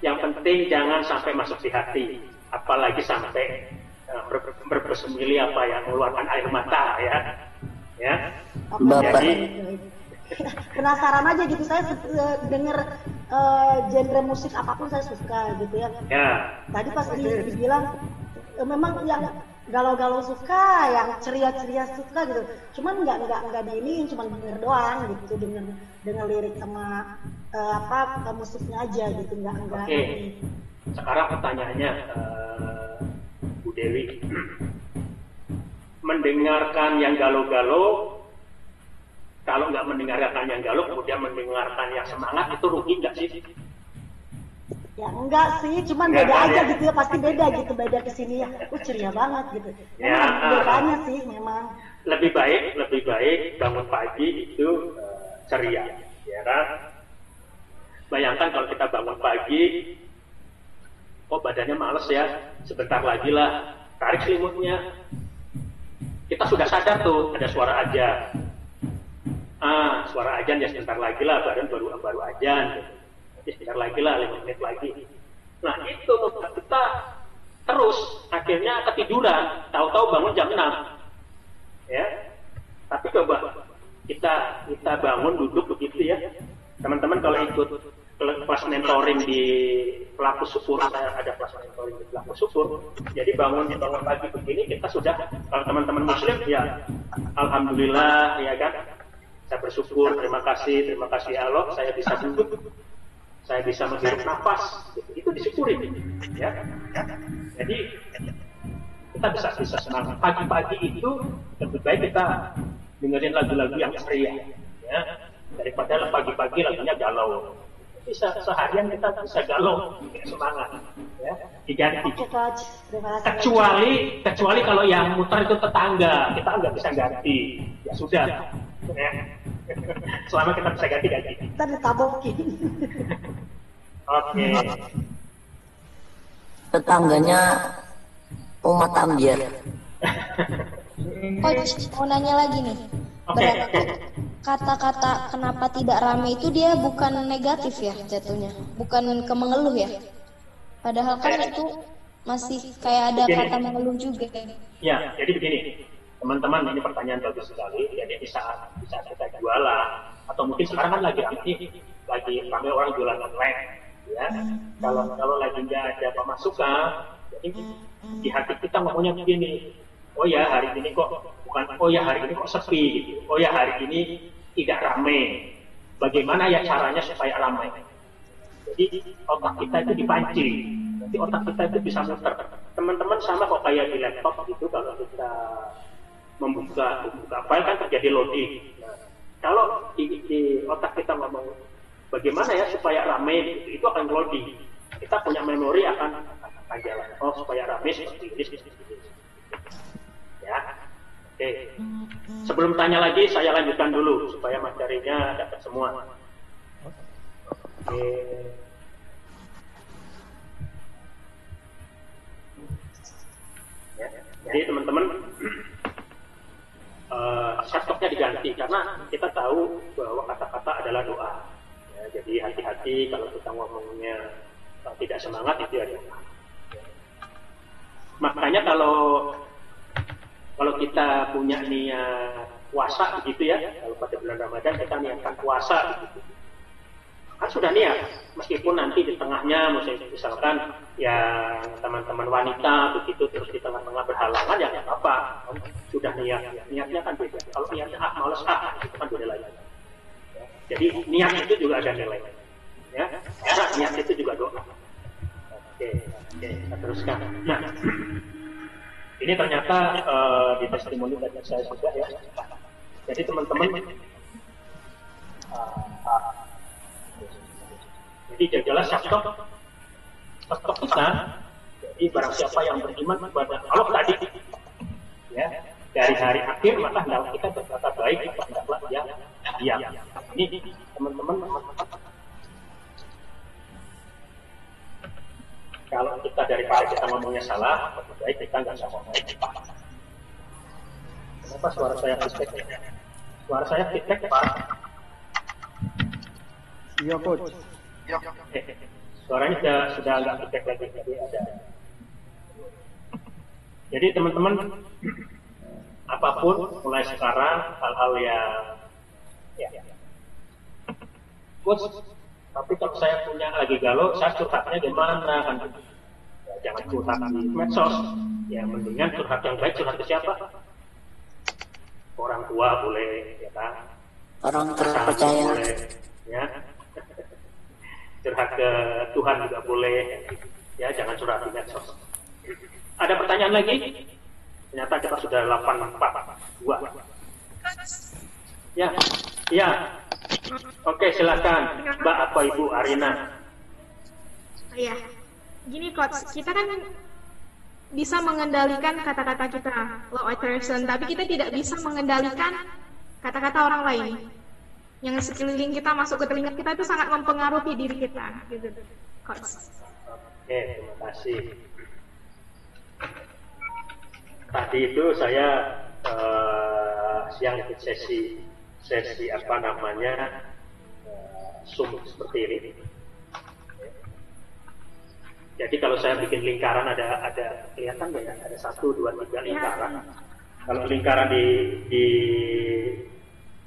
[SPEAKER 1] Yang penting jangan sampai masuk di hati, apalagi sampai bersemili apa ya, mengeluarkan air mata ya.
[SPEAKER 8] Bapak.
[SPEAKER 1] Jadi
[SPEAKER 2] penasaran aja gitu, saya denger genre musik apapun saya suka gitu ya. Tadi pas dibilang memang yang galau-galau suka, yang ceria-ceria suka gitu. Cuman nggak diiniin, cuman denger doang gitu, denger lirik sama musiknya aja gitu, nggak.
[SPEAKER 1] Oke. Sekarang pertanyaannya, Bu Dewi, mendengarkan yang galau-galau, kalau nggak mendengarkan yang galau kemudian mendengarkan yang semangat, itu rugi nggak sih?
[SPEAKER 2] Ya enggak sih, cuman beda aja gitu ya, pasti beda gitu, beda kesini ya, ceria banget gitu. Bedanya sih memang.
[SPEAKER 1] Lebih baik bangun pagi itu ceria, ya kan? Bayangkan kalau kita bangun pagi, badannya males ya, sebentar lagi lah, tarik selimutnya. Kita sudah sadar tuh, ada suara ajan. Suara ajan ya sebentar lagi lah, badan baru ajan. Jadi sebentar lagi lah, 5 menit lagi. Nah itu kita terus, akhirnya ketiduran, tahu-tahu bangun jam 6. Ya, tapi coba kita bangun duduk begitu ya. Teman-teman kalau ikut kelas mentoring di pelaku syukur, saya ada kelas mentoring di pelaku syukur. Jadi bangun pagi begini, kita sudah, kalau teman-teman muslim ya alhamdulillah ya kan, saya bersyukur, terima kasih Allah, saya bisa duduk, saya bisa menghirup nafas, itu disyukuri ya. Jadi kita bisa senang. Pagi-pagi itu lebih baik kita dengerin lagu-lagu yang ceria ya, daripada pagi-pagi lagunya galau. Bisa seharian kita bisa galau, semangat ya, diganti. Kecuali kalau yang muter itu tetangga, kita nggak bisa ganti, ya sudah ya. Selama kita bisa ganti-ganti.
[SPEAKER 2] Kita ditabokin.
[SPEAKER 1] Oke.
[SPEAKER 8] Tetangganya umat ambiar.
[SPEAKER 11] Coach, mau nanya lagi nih. Berarti kata-kata kenapa tidak rame itu dia bukan negatif ya jatuhnya, bukan ke mengeluh ya. Padahal kan itu masih kayak ada kata mengeluh juga.
[SPEAKER 1] Ya, jadi begini, teman-teman, ini pertanyaan bagus sekali. Jadi di saat kita jualan, atau mungkin sekarang kan lagi ramai orang jualan online, ya. Kalau lagi nggak ada pemasukan, jadi di hati kita ngomongnya begini, oh ya hari ini kok bukan, oh ya hari ini kok sepi, gitu. Oh ya hari ini tidak ramai. Bagaimana ya caranya supaya ramai? Jadi otak kita itu dipancing. Jadi otak kita itu bisa muter. Teman-teman sama kok kayak di laptop gitu, kalau kita membuka file kan terjadi loading. Nah, kalau di otak kita ngomong bagaimana ya supaya ramai, gitu, itu akan loading. Kita punya memori akan jalan. Oh supaya ramai seperti ini. Ya. Oke. Sebelum tanya lagi, saya lanjutkan dulu supaya materinya dapat semua. Oke. Ya. Jadi teman-teman, shortcutnya diganti karena kita tahu bahwa kata-kata adalah doa. Ya, jadi hati-hati kalau kita ngomongnya tidak semangat itu ya doa. Makanya kalau kita punya niat puasa begitu ya, kalau pada bulan Ramadan kita niatkan puasa begitu. Kan sudah niat, meskipun nanti di tengahnya misalkan ya teman-teman wanita begitu, terus di tengah-tengah berhalangan ya nggak apa-apa, sudah niatnya kan beda. Kalau niatnya males itu kan beda lagi. Jadi niat itu juga ada nilai, ya. Karena niat itu juga doa. Oke, kita teruskan. Nah, ini ternyata di testimoni dari saya juga ya. Jadi teman-teman, jadi jagalah stok kita. Jadi barang siapa yang beriman kepada Allah tadi, ya, dari hari akhir maka hendaklah kita berkata baik atau hendaklah dia diam. Ini teman-teman. Kalau kita daripada kita ngomongnya salah, lebih baik kita nggak usah ngomong. Kenapa suara saya feedback? Suara saya feedback, Pak.
[SPEAKER 10] Iya, Coach.
[SPEAKER 1] Suaranya sudah nggak feedback lagi, jadi ada. Jadi teman-teman, apapun mulai sekarang hal-hal yang Coach, tapi kalau saya punya lagi galau, saya curhatnya gimana kan? Ya, jangan curhat di medsos. Ya mendingan curhat yang baik, curhat ke siapa? Orang tua boleh, ya kan?
[SPEAKER 8] Orang terpercaya.
[SPEAKER 1] Boleh, ya. Curhat ke Tuhan juga boleh. Ya jangan curhat di medsos. Ada pertanyaan lagi? Ternyata kita sudah 842. Ya. Oke, silakan Mbak apa Ibu Arina.
[SPEAKER 14] Iya, gini Coach, kita kan bisa mengendalikan kata-kata kita, law attraction, tapi kita tidak bisa mengendalikan kata-kata orang lain. Yang sekeliling kita masuk ke telinga kita itu sangat mempengaruhi diri kita, gitu, Coach.
[SPEAKER 1] Oke, terima kasih. Tadi itu saya siang ikut sesi apa namanya Zoom seperti ini. Jadi kalau saya bikin lingkaran ada kelihatan nggak ya? Ada 1, 2, 3 lingkaran. Kalau lingkaran di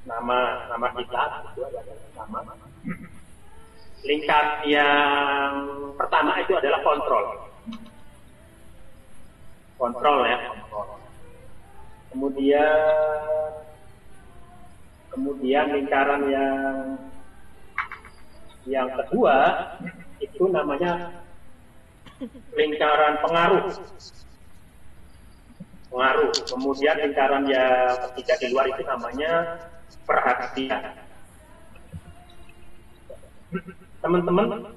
[SPEAKER 1] nama kita itu ada nama. Lingkaran yang pertama itu adalah kontrol ya, kontrol. Kemudian lingkaran yang kedua itu namanya lingkaran pengaruh. Kemudian lingkaran yang ketiga di luar itu namanya perhatian. Teman-teman,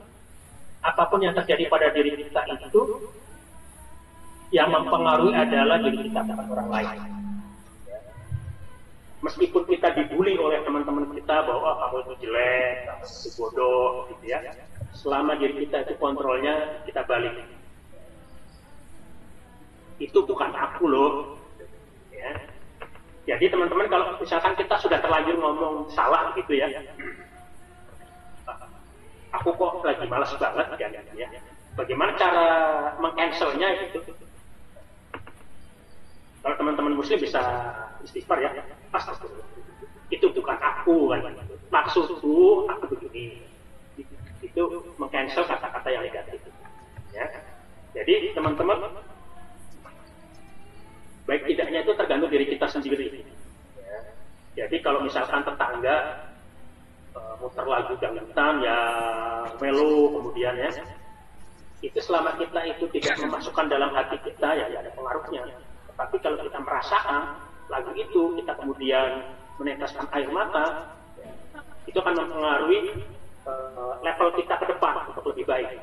[SPEAKER 1] apapun yang terjadi pada diri kita itu yang mempengaruhi adalah diri kita bukan orang lain. meskipun kita dibully oleh teman-teman kita bahwa kamu itu jelek, kamu itu bodoh, gitu ya. Selama diri kita itu kontrolnya kita balik. Itu bukan aku loh. Ya. Jadi teman-teman kalau misalkan kita sudah terlanjur ngomong salah gitu ya, aku kok lagi malas banget kan ya. Bagaimana cara meng-cancelnya gitu? Kalau teman-teman muslim bisa istighfar ya, itu bukan aku kan. Maksudku aku begini. Itu meng-cancel kata-kata yang negatif. Ya. Jadi teman-teman, baik tidaknya itu tergantung diri kita sendiri. Ya. Jadi kalau misalkan tetangga muter lagu dangdutan yang melo kemudian ya, itu selama kita itu tidak memasukkan dalam hati kita ya ada pengaruhnya. Tapi kalau kita merasakan lagu itu, kita kemudian meneteskan air mata, itu akan mempengaruhi level kita ke depan untuk lebih baik.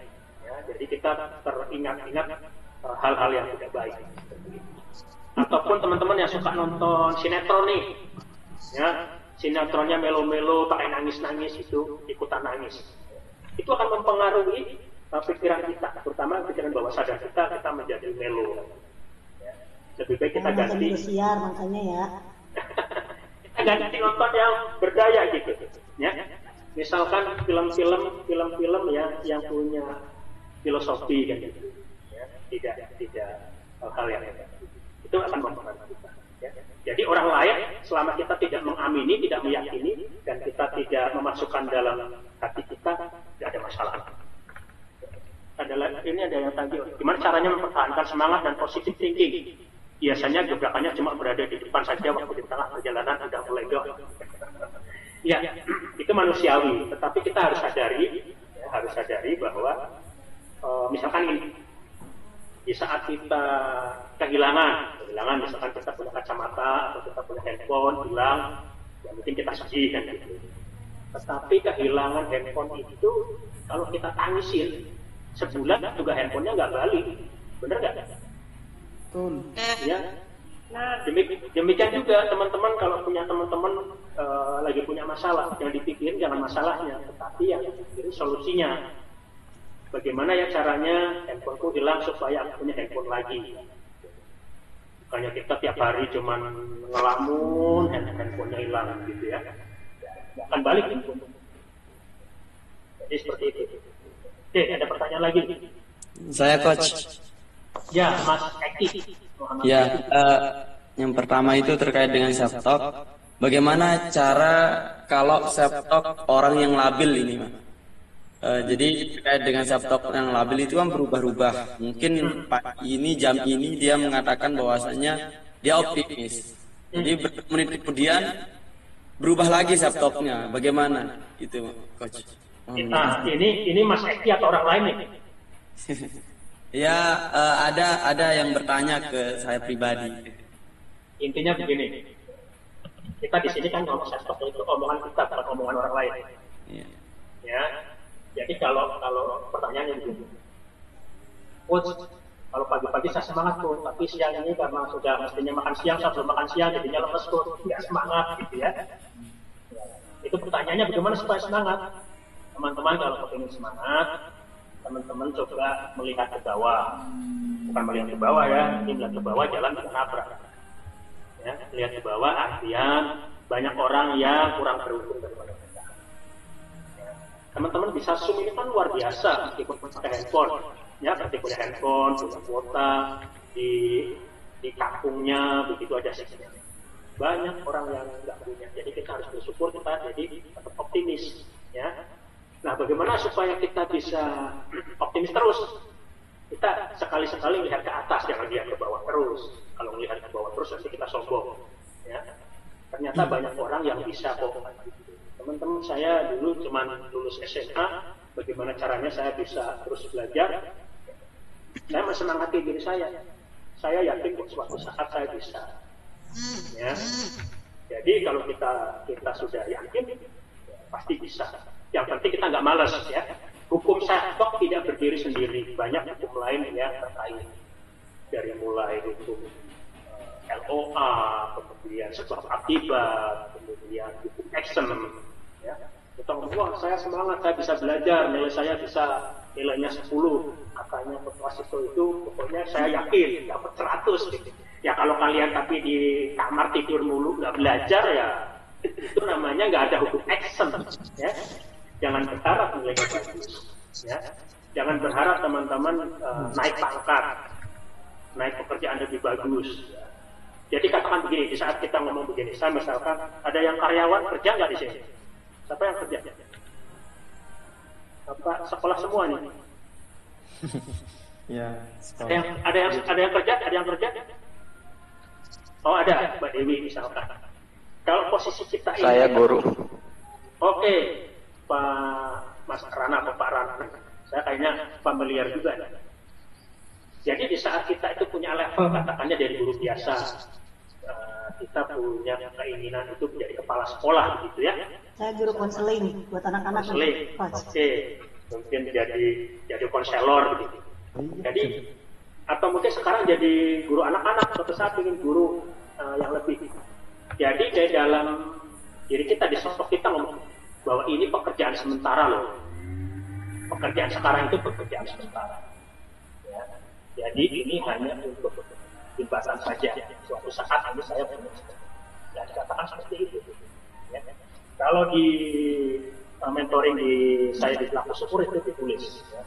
[SPEAKER 1] Ya, jadi kita teringat-ingat hal-hal yang tidak baik. Ataupun teman-teman yang suka nonton sinetron nih, ya, sinetronnya melo-melo, pakai nangis-nangis itu, ikutan nangis. Itu akan mempengaruhi pikiran kita, terutama pikiran bawah sadar kita menjadi melo. Lebih baik kita ganti
[SPEAKER 2] siar makanya ya.
[SPEAKER 1] Kita ganti nonton yang berdaya gitu, ya. Misalkan film-film yang punya filosofi kan gitu, ya. Tidak hal-hal yang negatif. Itu akan mempengaruhi kita. Ya. Jadi orang lain selama kita tidak mengamini, tidak meyakini, dan kita tidak memasukkan dalam hati kita, tidak ada masalah. Ini ada yang tadi, gimana caranya mempertahankan semangat dan positive thinking? Biasanya gebrakannya cuma berada di depan saja, waktu di tengah perjalanan sudah mulai down. Ya, itu manusiawi. Tetapi kita harus sadari bahwa misalkan ini, di saat kita kehilangan misalkan kita punya kacamata atau kita punya handphone hilang, ya mungkin kita sedih kan gitu. Tetapi kehilangan handphone itu kalau kita tangisin sebulan juga handphonenya nggak balik, bener nggak? Betul. Ya. Nah, demikian juga teman-teman kalau punya teman-teman lagi punya masalah, jangan dipikirin jangan masalahnya, tetapi yang dipikirin solusinya. Bagaimana ya caranya handphoneku hilang supaya aku punya handphone lagi? Bukannya kita tiap hari cuman ngelamun handphonenya hilang gitu ya. Nggak akan balik handphone. Jadi seperti itu. Oke, ada pertanyaan lagi?
[SPEAKER 6] Saya coach.
[SPEAKER 1] Ya, Mas Eki.
[SPEAKER 6] Ya, yang pertama itu terkait dengan self-talk. Bagaimana cara kalau self-talk orang yang labil ini, Mas? Jadi terkait dengan self-talk yang labil itu kan berubah-ubah. Mungkin jam ini dia mengatakan bahwasanya dia optimis. Jadi menit kemudian berubah lagi self-talknya. Bagaimana itu, Coach?
[SPEAKER 1] Nah, ini Mas Eki atau orang lain nih?
[SPEAKER 6] Ya, ada yang bertanya ke saya pribadi.
[SPEAKER 1] Intinya begini, kita di sini kan ngomong self-talk itu omongan kita, bukan omongan orang lain. Ya, jadi kalau pertanyaannya begini, Coach, kalau pagi-pagi saya semangat tuh, tapi siang ini karena sudah mestinya makan siang, saya belum makan siang, jadinya lemes tuh, tidak semangat gitu ya. Itu pertanyaannya bagaimana supaya semangat? Teman-teman kalau ingin semangat, teman-teman coba melihat ke bawah, bukan melihat ke bawah ya, ini melihat ke bawah jalan tidak nabrak. Ya, lihat ke bawah artian banyak orang yang kurang beruntung daripada kita. Ya. Teman-teman bisa zoom ini kan luar biasa meskipun pakai handphone, ya berarti punya handphone, punya kuota di kampungnya begitu aja sih. Banyak orang yang nggak punya, jadi kita harus bersyukur kita jadi tetap optimis, ya. Nah, bagaimana supaya kita bisa optimis terus? Kita sekali-sekali melihat ke atas, jangan lihat ke bawah terus. Kalau melihat ke bawah terus, nanti kita sombong. Ya. Ternyata banyak orang yang bisa kok. Teman-teman saya dulu cuma lulus SMA, bagaimana caranya saya bisa terus belajar? Saya mesemangati diri saya. Saya yakin kok suatu saat saya bisa. Ya. Jadi kalau kita sudah yakin, ya, pasti bisa. Yang penting kita nggak malas ya. Hukum self-talk tidak berdiri sendiri, banyak hukum lain yang terkait. Dari mulai hukum LOA, kemudian sebab akibat, kemudian hukum action, ya. Kita ngomong, wah saya semangat, saya bisa belajar, nilainya 10, katanya Wasito itu pokoknya saya yakin dapat 100 gitu. Ya kalau kalian tapi di kamar tidur mulu nggak belajar ya itu namanya nggak ada hukum action, ya. Jangan berharap nilainya bagus, ya. Jangan berharap teman-teman naik pangkat, naik pekerjaan lebih bagus. Ya. Jadi katakan begini, di saat kita ngomong begini, saya misalkan ada yang karyawan kerja nggak di sini? Siapa yang kerja? Apa sekolah semua nih?
[SPEAKER 6] Ya, sekolah.
[SPEAKER 1] Ada yang kerja? Oh ada, Mbak Dewi misalkan. Kalau posisi kita ini,
[SPEAKER 9] saya guru.
[SPEAKER 1] Oke, Pak Mas Rana atau Pak Rana, saya kayaknya familiar juga. Jadi di saat kita itu punya level, katakannya dari guru biasa, kita punya keinginan untuk menjadi kepala sekolah, begitu ya?
[SPEAKER 2] Saya guru konseling buat anak-anak.
[SPEAKER 1] Konseling, oke. Mungkin jadi konselor, begitu. Jadi atau mungkin sekarang jadi guru anak-anak, suatu saat ingin guru yang lebih. Jadi dari dalam diri kita, di sosok kita ngomong bahwa ini pekerjaan sementara loh. Pekerjaan sekarang itu pekerjaan sementara. Ya. Jadi ini hanya untuk jembatan saja. Suatu saat ini saya punya ya dikatakan seperti itu. Ya. Kalau di mentoring saya di Pelaku Syukur itu ditulis. Ya.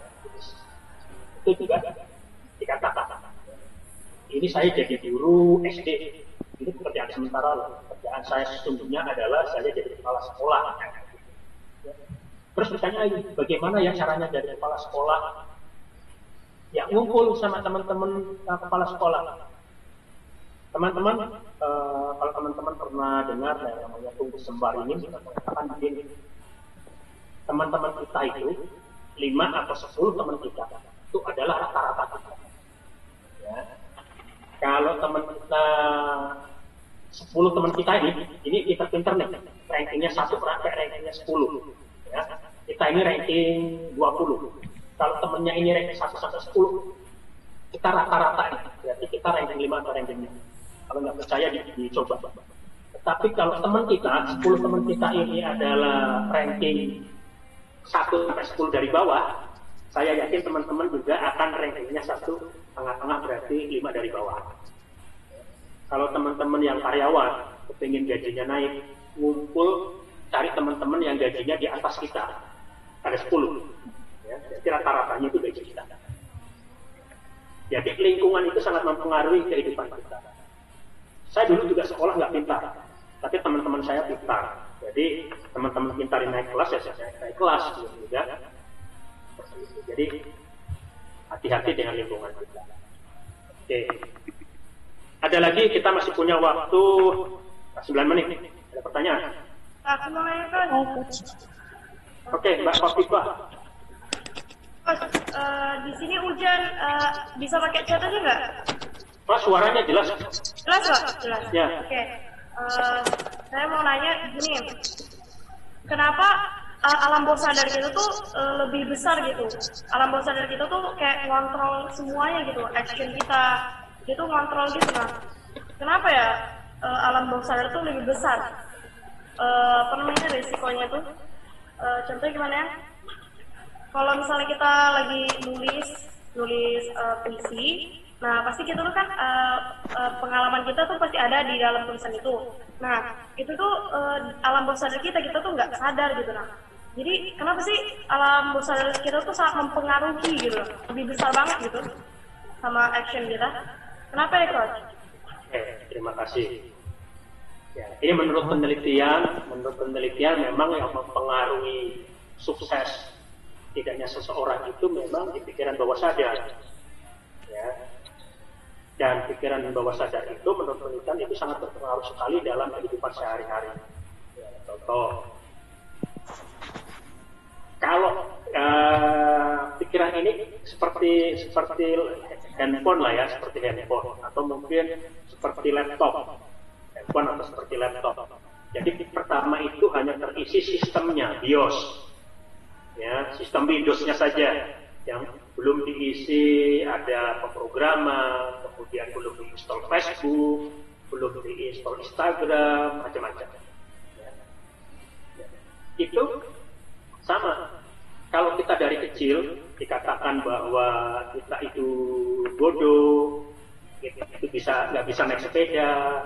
[SPEAKER 1] Itu juga dikatakan. Ini saya jadi guru SD. Ini pekerjaan sementara loh. Pekerjaan saya sesungguhnya adalah saya jadi kepala sekolah. Ya. Terus bertanya lagi, bagaimana ya caranya jadi kepala sekolah? Ya ngumpul sama teman-teman kepala sekolah. Teman-teman, kalau teman-teman pernah dengar yang namanya Tunggu Sembar ini, kita katakan begini. Teman-teman kita itu 5 atau 10 teman kita itu adalah rata-rata kita. Ya. Kalau teman kita 10 teman kita ini kita pinter nih, rankingnya 1 sampai rankingnya 10. Ya. Kita ini ranking 20. Kalau temennya ini ranking 1 sampai 10, kita rata-rata nih. Berarti kita ranking 5 atau ranking 5. Kalau nggak percaya dicoba. Tetapi kalau teman kita, 10 teman kita ini adalah ranking 1 sampai 10 dari bawah, saya yakin teman-teman juga akan rankingnya 1 tengah-tengah, berarti 5 dari bawah. Kalau teman-teman yang karyawan, kepingin gajinya naik, ngumpul, cari teman-teman yang gajinya di atas kita, ada 10. Ya, jadi rata-ratanya itu gaji kita. Jadi lingkungan itu sangat mempengaruhi kehidupan kita. Saya dulu juga sekolah nggak pintar, tapi teman-teman saya pintar. Jadi teman-teman pintar naik kelas, ya saya naik kelas juga. Jadi hati-hati dengan lingkungan kita. Oke. Ada lagi, kita masih punya waktu 9 menit. Ada pertanyaan?
[SPEAKER 14] Aku mau nanya.
[SPEAKER 1] Oke, Mbak Khofifah.
[SPEAKER 14] Di sini hujan, bisa pakai cat aja nggak?
[SPEAKER 1] Mas, suaranya jelas?
[SPEAKER 14] Jelas kok, jelas.
[SPEAKER 1] Ya.
[SPEAKER 14] Oke. Saya mau nanya gini, kenapa alam bawah sadar kita tuh lebih besar gitu? Alam bawah sadar kita tuh kayak ngontrol semuanya gitu, action kita, dia tuh ngontrol gitu. Nah, kenapa ya alam bawah sadar tuh lebih besar? Apa namanya resikonya tuh? Contohnya gimana ya? Kalau misalnya kita lagi nulis puisi, nah pasti kita tuh kan pengalaman kita tuh pasti ada di dalam tulisan itu. Nah itu tuh alam bawah sadar kita tuh nggak sadar gitu. Nah jadi kenapa sih alam bawah sadar kita tuh sangat mempengaruhi gitu, lebih besar banget gitu sama action kita? Kenapa ya Coach?
[SPEAKER 1] Terima kasih. Ya, ini menurut penelitian memang yang mempengaruhi sukses tidaknya seseorang itu memang di pikiran bawah sadar. Ya. Dan pikiran bawah sadar itu menurut penelitian itu sangat berpengaruh sekali dalam kehidupan sehari-hari. Ya, contoh, kalau pikiran ini seperti handphone lah ya, seperti handphone atau mungkin seperti laptop, handphone atau seperti laptop. Jadi pertama itu hanya terisi sistemnya, BIOS, ya, sistem Windows-nya saja yang belum diisi, ada pemrograman, kemudian belum diinstal Facebook, belum diinstal Instagram, macam-macam. Ya. Itu sama. Kalau kita dari kecil dikatakan bahwa kita itu bodoh, kita itu nggak bisa naik sepeda,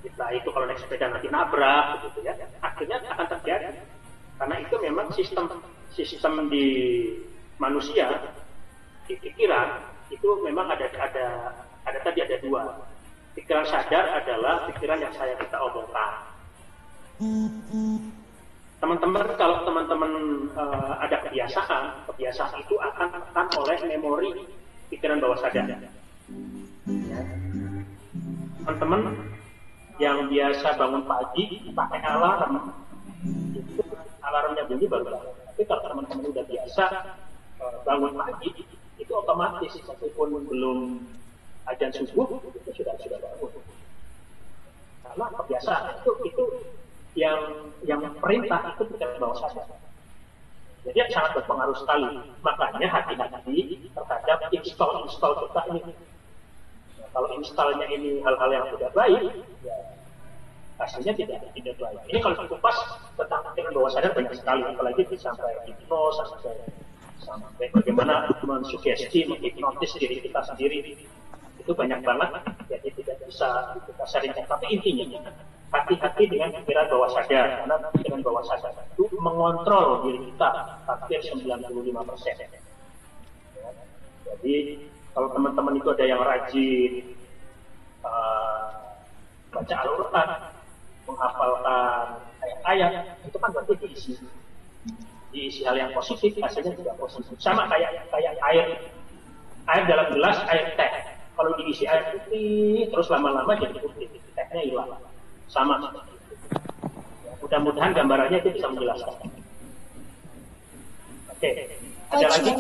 [SPEAKER 1] kita itu kalau naik sepeda nanti nabrak, gitu ya. Akhirnya akan terjadi. Karena itu memang sistem di manusia, di pikiran itu memang ada tadi ada dua. Pikiran sadar adalah pikiran yang saya kita omongkan. Teman-teman, kalau teman-teman ada kebiasaan itu akan tekan oleh memori pikiran bawah sadar. Ya. Teman-teman yang biasa bangun pagi pakai alarm, itu alarmnya bunyi baru bangun. Tapi kalau teman-teman udah biasa bangun pagi, itu otomatis meskipun belum azan subuh itu sudah bangun. Karena kebiasaan itu yang perintah itu pikiran bawah sadar. Jadi sangat berpengaruh sekali. Makanya hati-hati terhadap install kita ini. Nah, kalau installnya ini hal-hal yang tidak baik, ya hasilnya tidak baik. Ini kalau dikupas tentang pikiran bawah sadar banyak sekali, apalagi sampai hipnosis, sampai bagaimana mensugesti, menghipnotis diri kita sendiri. Itu banyak banget, jadi tidak bisa kita sharingkan. Tapi intinya, hati-hati dengan pikiran bawah sadar, karena pikiran bawah sadar itu mengontrol diri kita hampir 95%. Jadi kalau teman-teman itu ada yang rajin baca Al-Quran, menghafalkan ayat-ayat, itu kan berarti diisi hal yang positif, hasilnya juga positif. Sama kayak air dalam gelas, air teh. Kalau diisi air putih, terus lama-lama jadi putih, tehnya hilang. Sama seperti itu. Ya, mudah-mudahan gambarannya itu bisa menjelaskan. Oke. Ada lagi?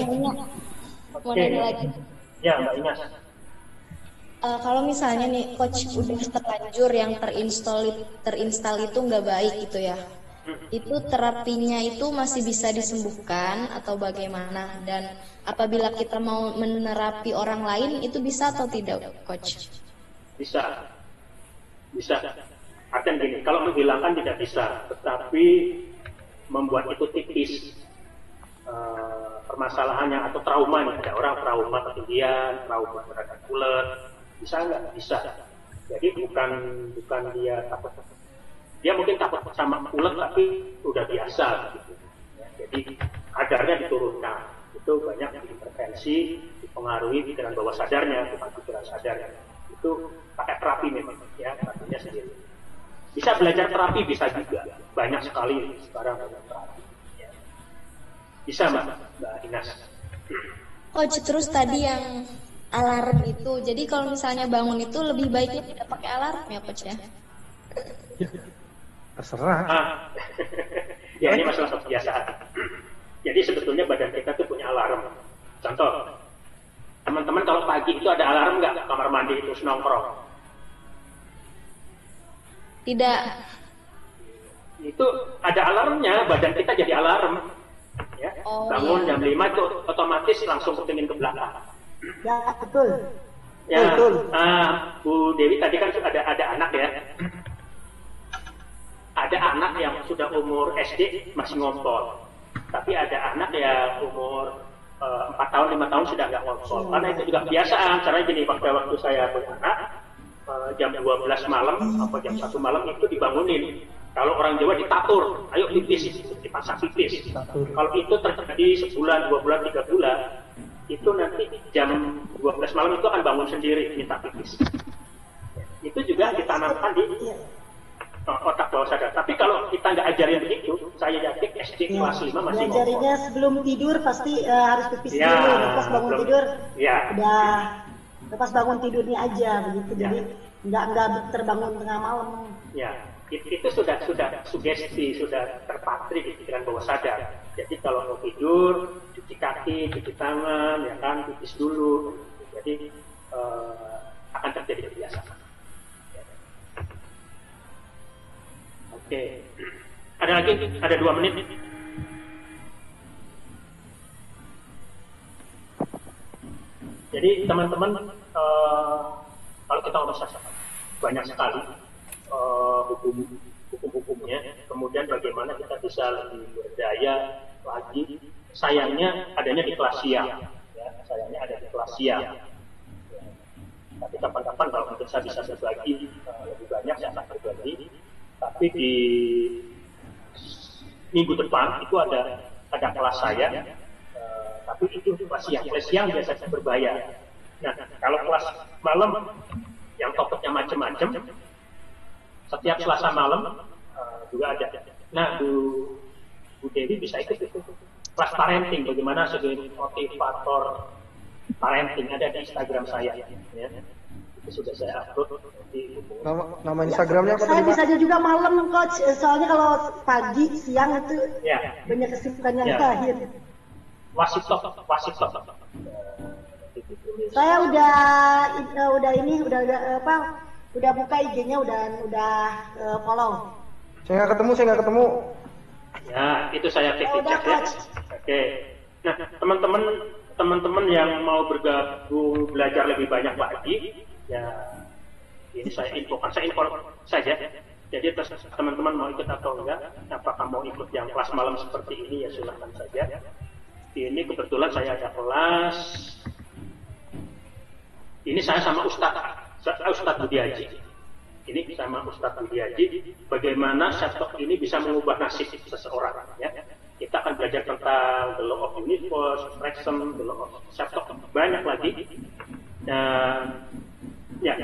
[SPEAKER 11] Oke. Lagi.
[SPEAKER 1] Ya, Mbak Ines.
[SPEAKER 11] Kalau misalnya nih coach udah terlanjur yang terinstall itu nggak baik gitu ya, itu terapinya itu masih bisa disembuhkan atau bagaimana? Dan apabila kita mau menerapi orang lain itu bisa atau tidak, coach?
[SPEAKER 1] Bisa. Artinya gini, kalau menghilangkan tidak bisa, tetapi membuat itu tipis. Permasalahannya atau traumanya, ada orang trauma ketinggian, trauma terhadap ulet, bisa nggak? Bisa. Jadi bukan dia takut, dia mungkin takut sama ulet tapi udah biasa gitu. Ya, jadi kadarnya diturunkan. Itu banyak diintervensi, dipengaruhi pikiran bawah sadarnya, bukan pikiran sadarnya. Itu pakai terapi memang, ya terapinya sendiri. Bisa belajar terapi, bisa juga. Banyak sekali sekarang banyak terapi. Ya. Bisa Mbak Inas.
[SPEAKER 11] Coach, terus tadi yang alarm itu, jadi kalau misalnya bangun itu lebih baiknya tidak pakai alarm ya coach ya?
[SPEAKER 10] Terserah.
[SPEAKER 1] Ya ini masalah kebiasaan. Jadi sebetulnya badan kita tuh punya alarm. Contoh, teman-teman kalau pagi itu ada alarm nggak kamar mandi terus nongkrong?
[SPEAKER 11] Tidak.
[SPEAKER 1] Itu ada alarmnya, badan kita jadi alarm. Ya. Bangun jam 5 itu otomatis langsung kepingin ke belakang.
[SPEAKER 2] Ya betul.
[SPEAKER 1] Ya,
[SPEAKER 2] betul.
[SPEAKER 1] Bu Dewi tadi kan ada anak ya. Ada anak yang sudah umur SD masih ngompol. Tapi ada anak yang umur 4 tahun, 5 tahun sudah nggak ngompol. Karena itu juga kebiasaan. Caranya gini, waktu saya punya anak, jam 12 malam atau jam 1 malam itu dibangunin. Kalau orang Jawa ditatur, ayo pipis, dipaksa pipis. Kalau itu terjadi sebulan, 2 bulan, 3 bulan, itu nanti jam 12 malam itu akan bangun sendiri minta pipis. Itu juga ditanamkan di otak bawah sadar. Tapi kalau kita nggak ajarin begitu, saya yakin SD kelas 5 masih
[SPEAKER 2] diajarinya sebelum tidur pasti harus pipis dulu. Pas bangun tidur, udah pas bangun tidurnya aja begitu. Jadi nggak terbangun tengah malam.
[SPEAKER 1] Ya, itu sudah sugesti, sudah terpatri di pikiran bawah sadar. Jadi kalau mau tidur, cuci kaki, cuci tangan, ya kan, pipis dulu. Jadi akan terjadi kebiasaan. Oke, ada lagi? Ada 2 menit. Jadi teman-teman, kalau kita ngomong banyak sekali hukum-hukumnya. Kemudian bagaimana kita bisa lebih berdaya lagi. Sayangnya adanya di kelas siang, ya, sayangnya ada di kelas siang. Ya. Tapi kapan-kapan kalau mungkin saya bisa berbagi lebih banyak, saya akan berbagi. Tapi di minggu depan itu ada kelas saya, tapi itu kelas siang biasanya berbayar. Nah, kalau kelas malam yang topiknya macam-macam, setiap Selasa malam juga ada. Nah, Bu Dewi bisa ikut itu. Kelas parenting, bagaimana sebagai motivator parenting, ada di Instagram saya. Ya. Itu sudah saya upload.
[SPEAKER 10] Nama Instagramnya apa?
[SPEAKER 2] Saya bisa juga malam, Coach. Soalnya kalau pagi, siang itu banyak kesibukan yang terakhir.
[SPEAKER 1] Wasitop.
[SPEAKER 2] Saya udah buka IG-nya, udah follow.
[SPEAKER 10] Saya nggak ketemu.
[SPEAKER 1] Ya, itu saya cek ya. Oke. Nah, teman-teman yang mau bergabung belajar lebih banyak lagi, ya ini saya infokan saja. Jadi teman-teman mau ikut atau enggak, apakah mau ikut yang kelas malam seperti ini, ya silakan saja. Ini kebetulan saya ada kelas. Ini saya sama Ustadz Budi Haji. Ini sama Ustadz Budi Haji, bagaimana self-talk ini bisa mengubah nasib seseorang. Ya. Kita akan belajar tentang the law of universe, fraction, the law of self-talk, banyak lagi. Dan ya,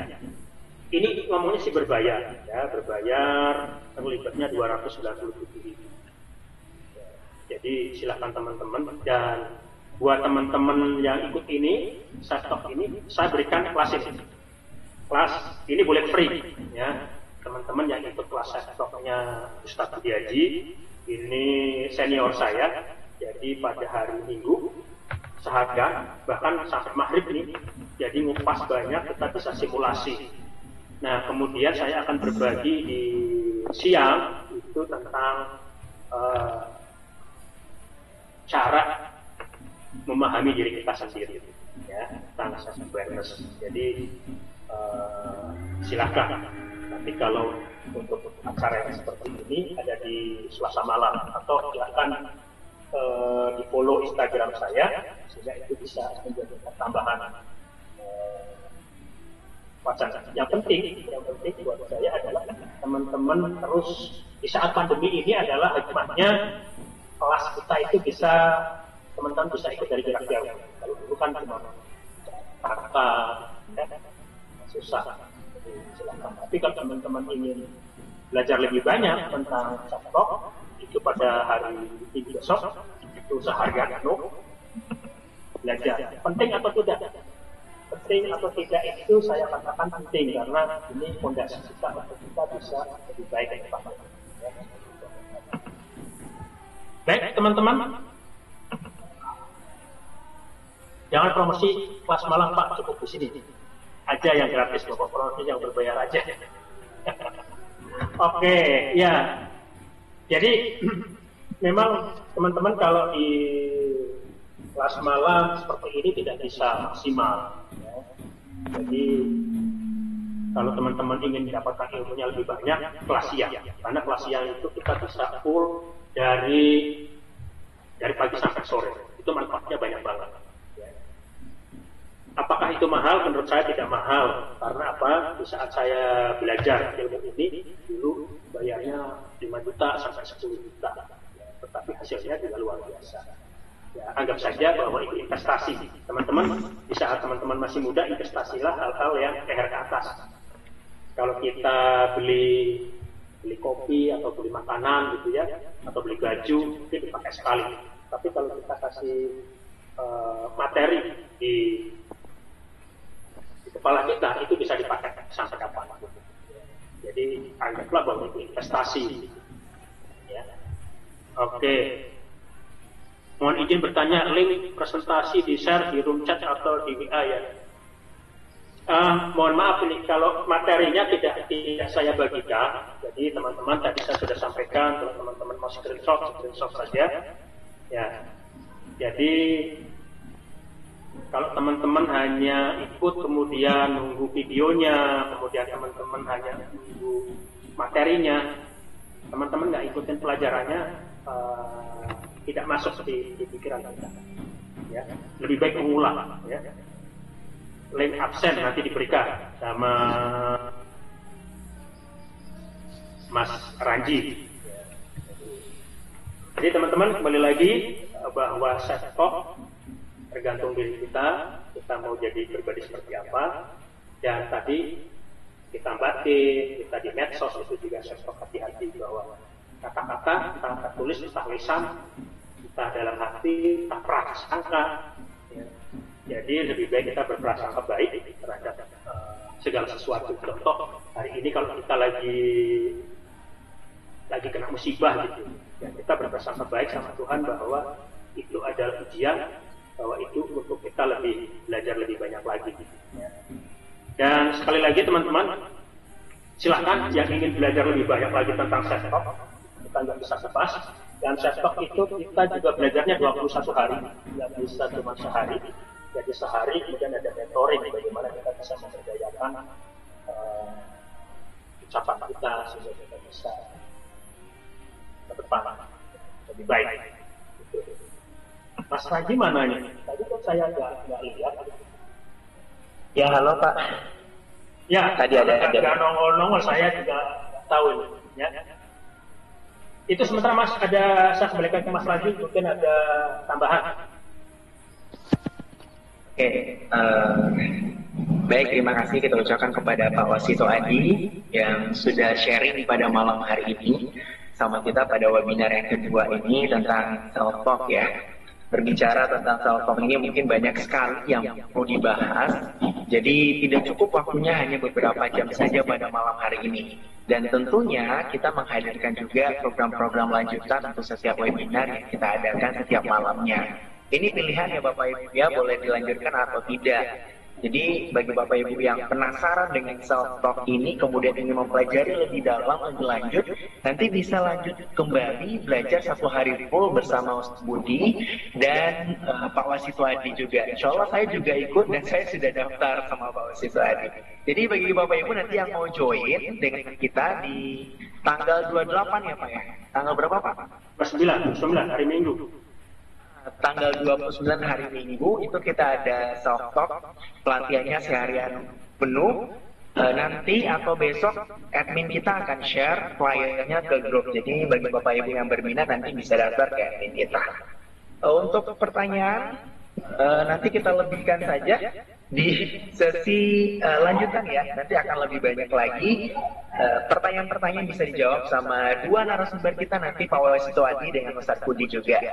[SPEAKER 1] ini ngomongnya sih berbayar, ya, berbayar, terlibatnya 297.000. Jadi silakan teman-teman, dan buat teman-teman yang ikut ini, self-talk ini, saya berikan kelas ini. Kelas ini boleh free, ya. Teman-teman yang ikut kelas self-talknya Ustadz Budi Haji, ini senior saya, jadi pada hari Minggu seharian, bahkan sampai maghrib nih, jadi ngupas banyak, kita bisa simulasi. Nah, kemudian saya akan berbagi di siang itu tentang cara memahami diri kita sendiri, ya, tentang self awareness. Jadi silahkan. Nanti kalau untuk acara yang seperti ini ada di Selasa malam, atau silahkan di follow Instagram saya, sehingga itu bisa menjadi tambahan wacana. Yang penting buat saya adalah teman-teman terus di saat pandemi ini adalah hikmahnya kelas kita itu bisa teman-teman bisa ikut dari jarak jauh. Kalau dulu kan cuma kata susah. Silakan. Tapi kalau teman-teman ingin belajar lebih banyak tentang self-talk, itu pada hari Minggu besok itu seharian belajar. Penting atau tidak? Penting atau tidak itu saya katakan penting, karena ini fondasi kita untuk kita bisa lebih baik ke depan. Baik teman-teman, jangan promosi kelas malam Pak, cukup di sini aja yang gratis, pokok promosi yang berbayar aja. Oke, ya. Jadi memang teman-teman kalau di kelas malam seperti ini tidak bisa maksimal. Ya. Jadi kalau teman-teman ingin mendapatkan ilmunya lebih banyak, kelas siang. Karena kelas siang itu kita bisa full dari pagi sampai sore. Itu manfaatnya banyak banget. Apakah itu mahal? Menurut saya tidak mahal. Karena apa? Di saat saya belajar ilmu ini, dulu bayarnya 5 juta sampai 10 juta. Ya, tetapi hasilnya juga luar biasa. Ya, anggap saja bahwa itu investasi. Teman-teman, di saat teman-teman masih muda, investasilah hal-hal yang leher ke atas. Kalau kita beli kopi atau beli makanan gitu ya, atau beli baju, mungkin dipakai sekali. Tapi kalau kita kasih materi di kepala kita, itu bisa dipakai sampai kapan. Jadi anggaplah bahwa itu investasi. Ya. Oke. Mohon izin bertanya, link presentasi di share di room chat atau di WA ya. Mohon maaf ini kalau materinya tidak saya bagikan. Jadi teman-teman tadi saya sudah sampaikan, kalau teman-teman mau screenshot saja. Ya. Jadi kalau teman-teman hanya ikut kemudian nunggu videonya, kemudian teman-teman hanya nunggu materinya, teman-teman nggak ikutin pelajarannya, tidak masuk di pikiran kita. Ya, lebih baik mengulang. Ya. Link absen nanti diberikan sama Mas Ranji. Jadi teman-teman kembali lagi bahwa self talk tergantung diri kita mau jadi pribadi seperti apa. Dan tadi kita batin, kita di medsos itu juga self talk, hati-hati bahwa kata-kata entah tertulis, entah lisan, entah dalam hati, entah prasangka. Ya. Jadi lebih baik kita berprasangka baik terhadap segala sesuatu. Contoh hari ini kalau kita lagi kena musibah gitu, ya, kita berprasangka baik sama Tuhan bahwa itu adalah ujian, bahwa itu untuk kita belajar lebih banyak lagi. Gitu. Ya. Dan sekali lagi teman-teman, silakan yang ingin belajar lebih banyak lagi tentang self talk, kita nggak bisa sebas. Dan self talk itu kita juga belajarnya 21 hari, nggak bisa cuma sehari. Jadi sehari kemudian ada mentoring bagaimana kita bisa memberdayakan ucapan kita sehingga kita bisa ke depan lebih baik. Mas Raji mana nih? Tadi kan saya nggak lihat.
[SPEAKER 15] Ya halo Pak.
[SPEAKER 1] Ya.
[SPEAKER 15] Tadi ada.
[SPEAKER 1] Nggak nongol saya juga tahu ini. Ya. Itu sementara Mas saya kembalikan ke Mas Raji, mungkin ada tambahan.
[SPEAKER 15] Oke, baik, terima kasih kita ucapkan kepada Pak Wasito Adi yang sudah sharing pada malam hari ini sama kita pada webinar yang kedua ini tentang self talk ya. Berbicara tentang self talk ini mungkin banyak sekali yang perlu dibahas, jadi tidak cukup waktunya hanya beberapa jam saja pada malam hari ini. Dan tentunya kita menghadirkan juga program-program lanjutan untuk setiap webinar yang kita adakan setiap malamnya. Ini pilihan ya Bapak Ibu ya, boleh dilanjutkan atau tidak. Jadi bagi Bapak Ibu yang penasaran dengan self talk ini kemudian ingin mempelajari lebih dalam lebih lanjut, nanti bisa lanjut kembali belajar 1 hari full bersama Ustaz Budi dan Pak Wasito Adi juga. Insya Allah saya juga ikut dan saya sudah daftar sama Pak Wasito Adi. Jadi bagi Bapak Ibu nanti yang mau join dengan kita di tanggal 28 ya Pak ya. Tanggal berapa Pak?
[SPEAKER 1] 9 hari Minggu.
[SPEAKER 15] Tanggal 29 hari Minggu itu kita ada self talk, pelatihannya seharian penuh. Nanti atau besok admin kita akan share flyernya ke grup. Jadi bagi Bapak Ibu yang berminat nanti bisa daftar ke admin kita. Untuk pertanyaan nanti kita lebihkan saja di sesi lanjutan ya. Nanti akan lebih banyak lagi pertanyaan-pertanyaan bisa dijawab sama 2 narasumber kita nanti, Pak Wasito Adi dengan Ustaz Budi juga.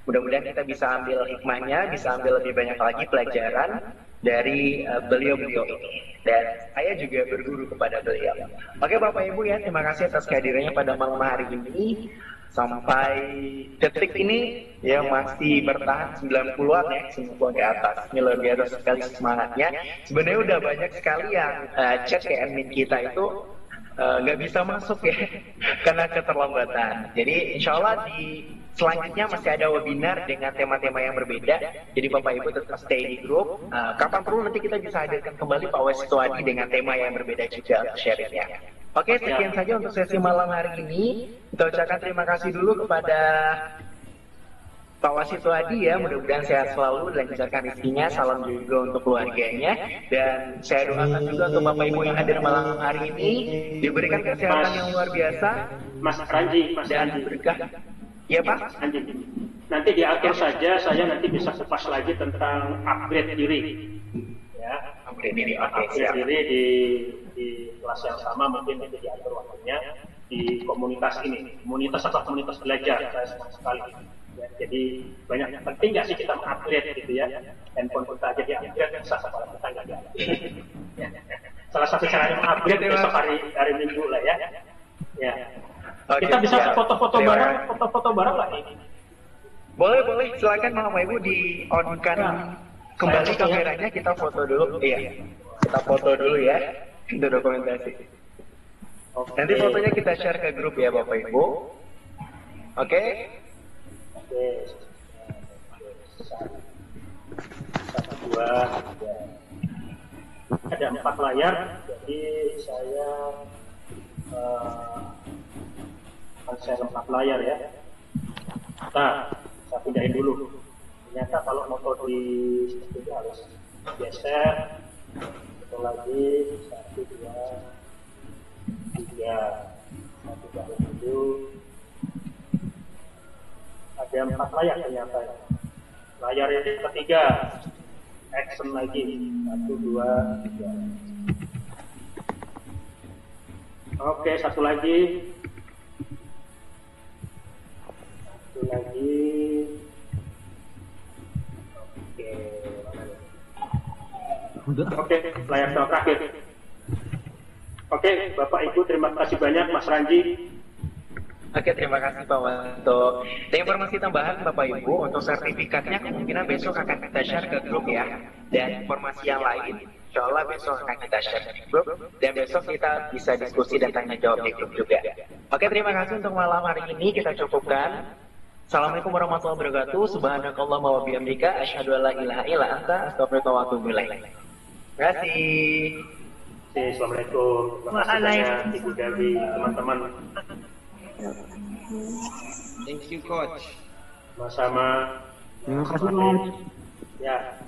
[SPEAKER 15] Mudah-mudahan kita bisa ambil hikmahnya, bisa ambil lebih banyak lagi pelajaran dari beliau-beliau ini. Dan saya juga berguru kepada beliau. Oke Bapak Ibu ya, terima kasih atas kehadirannya pada malam hari ini. Sampai detik ini ya masih bertahan 90-an ya, 90 ke atas. Ini luar biasa sekali semangatnya. Sebenarnya udah banyak sekali yang chat ke admin kita itu nggak bisa masuk ya karena keterlambatan. Jadi insya Allah di selanjutnya masih ada webinar dengan tema-tema yang berbeda. Jadi Bapak Ibu tetap stay di grup. Kapan perlu nanti kita bisa hadirkan kembali Pak Wasito Adi dengan tema yang berbeda juga sharingnya. Oke, sekian saja untuk sesi malam hari ini. Kita ucapkan terima kasih dulu kepada Pak Wasito Adi ya, mudah-mudahan sehat selalu dan lancarkan rezekinya. Salam juga untuk keluarganya dan saya doakan juga untuk Bapak Ibu yang hadir malam hari ini diberikan kesehatan yang luar biasa.
[SPEAKER 1] Mas Ranji,
[SPEAKER 15] dan berkah. Ya Pak.
[SPEAKER 1] Nanti di akhir saja saya nanti bisa kupas lagi tentang upgrade diri. Ya,
[SPEAKER 15] upgrade diri.
[SPEAKER 1] Upgrade diri di kelas yang sama mungkin nanti diatur waktunya di komunitas ini. Komunitas atau komunitas belajar saya senang sekali. Ya, jadi banyak yang penting nggak sih kita mengupgrade gitu ya, handphone kita aja di-upgrade bisa kepala kita nggak di-upgrade. Ya. Salah satu cara mengupgrade besok hari Minggu lah ya. Ya. Oke, kita bisa foto-foto bareng lah ini.
[SPEAKER 15] Boleh, silakan Bapak Ibu di on-kan kembali kameranya, kita foto dulu. Iya, kita foto dulu ya, itu dokumentasi. Nanti fotonya kita share ke grup ya Bapak Ibu. Oke.
[SPEAKER 1] 2, 3. Ada 4 layar, jadi saya akan share 4 layar ya. Nah, saya pindahin dulu. Ternyata kalau motor di situ harus geser. Satu lagi, 1, 2, 3. Satu dulu. Ada 4 layar ternyata. Layar yang ketiga, action lagi. 1, 2, 3. Oke, satu lagi. Satu lagi. Oke, layar terakhir. Oke, Bapak Ibu, terima kasih banyak, Mas Ranji.
[SPEAKER 15] Oke, terima kasih Pak Wanto. Dan informasi tambahan Bapak Ibu, untuk sertifikatnya kemungkinan besok akan kita share ke grup ya. Dan informasi yang lain, insya Allah besok akan kita share di grup. Dan besok kita bisa diskusi dan tanya jawab di grup juga. Oke, terima kasih untuk malam hari ini, kita cukupkan. Assalamualaikum warahmatullahi wabarakatuh. Subhanakallahumma wa bihamdika, asyhadu an la ilaha illa anta, astaghfiruka wa atubu ilaik. Terima kasih.
[SPEAKER 1] Assalamualaikum. Terima kasih banyak Ibu Dewi, teman-teman.
[SPEAKER 6] Thank you, Coach.
[SPEAKER 1] Sama-sama.
[SPEAKER 10] Terima kasih, Coach.
[SPEAKER 1] Ya.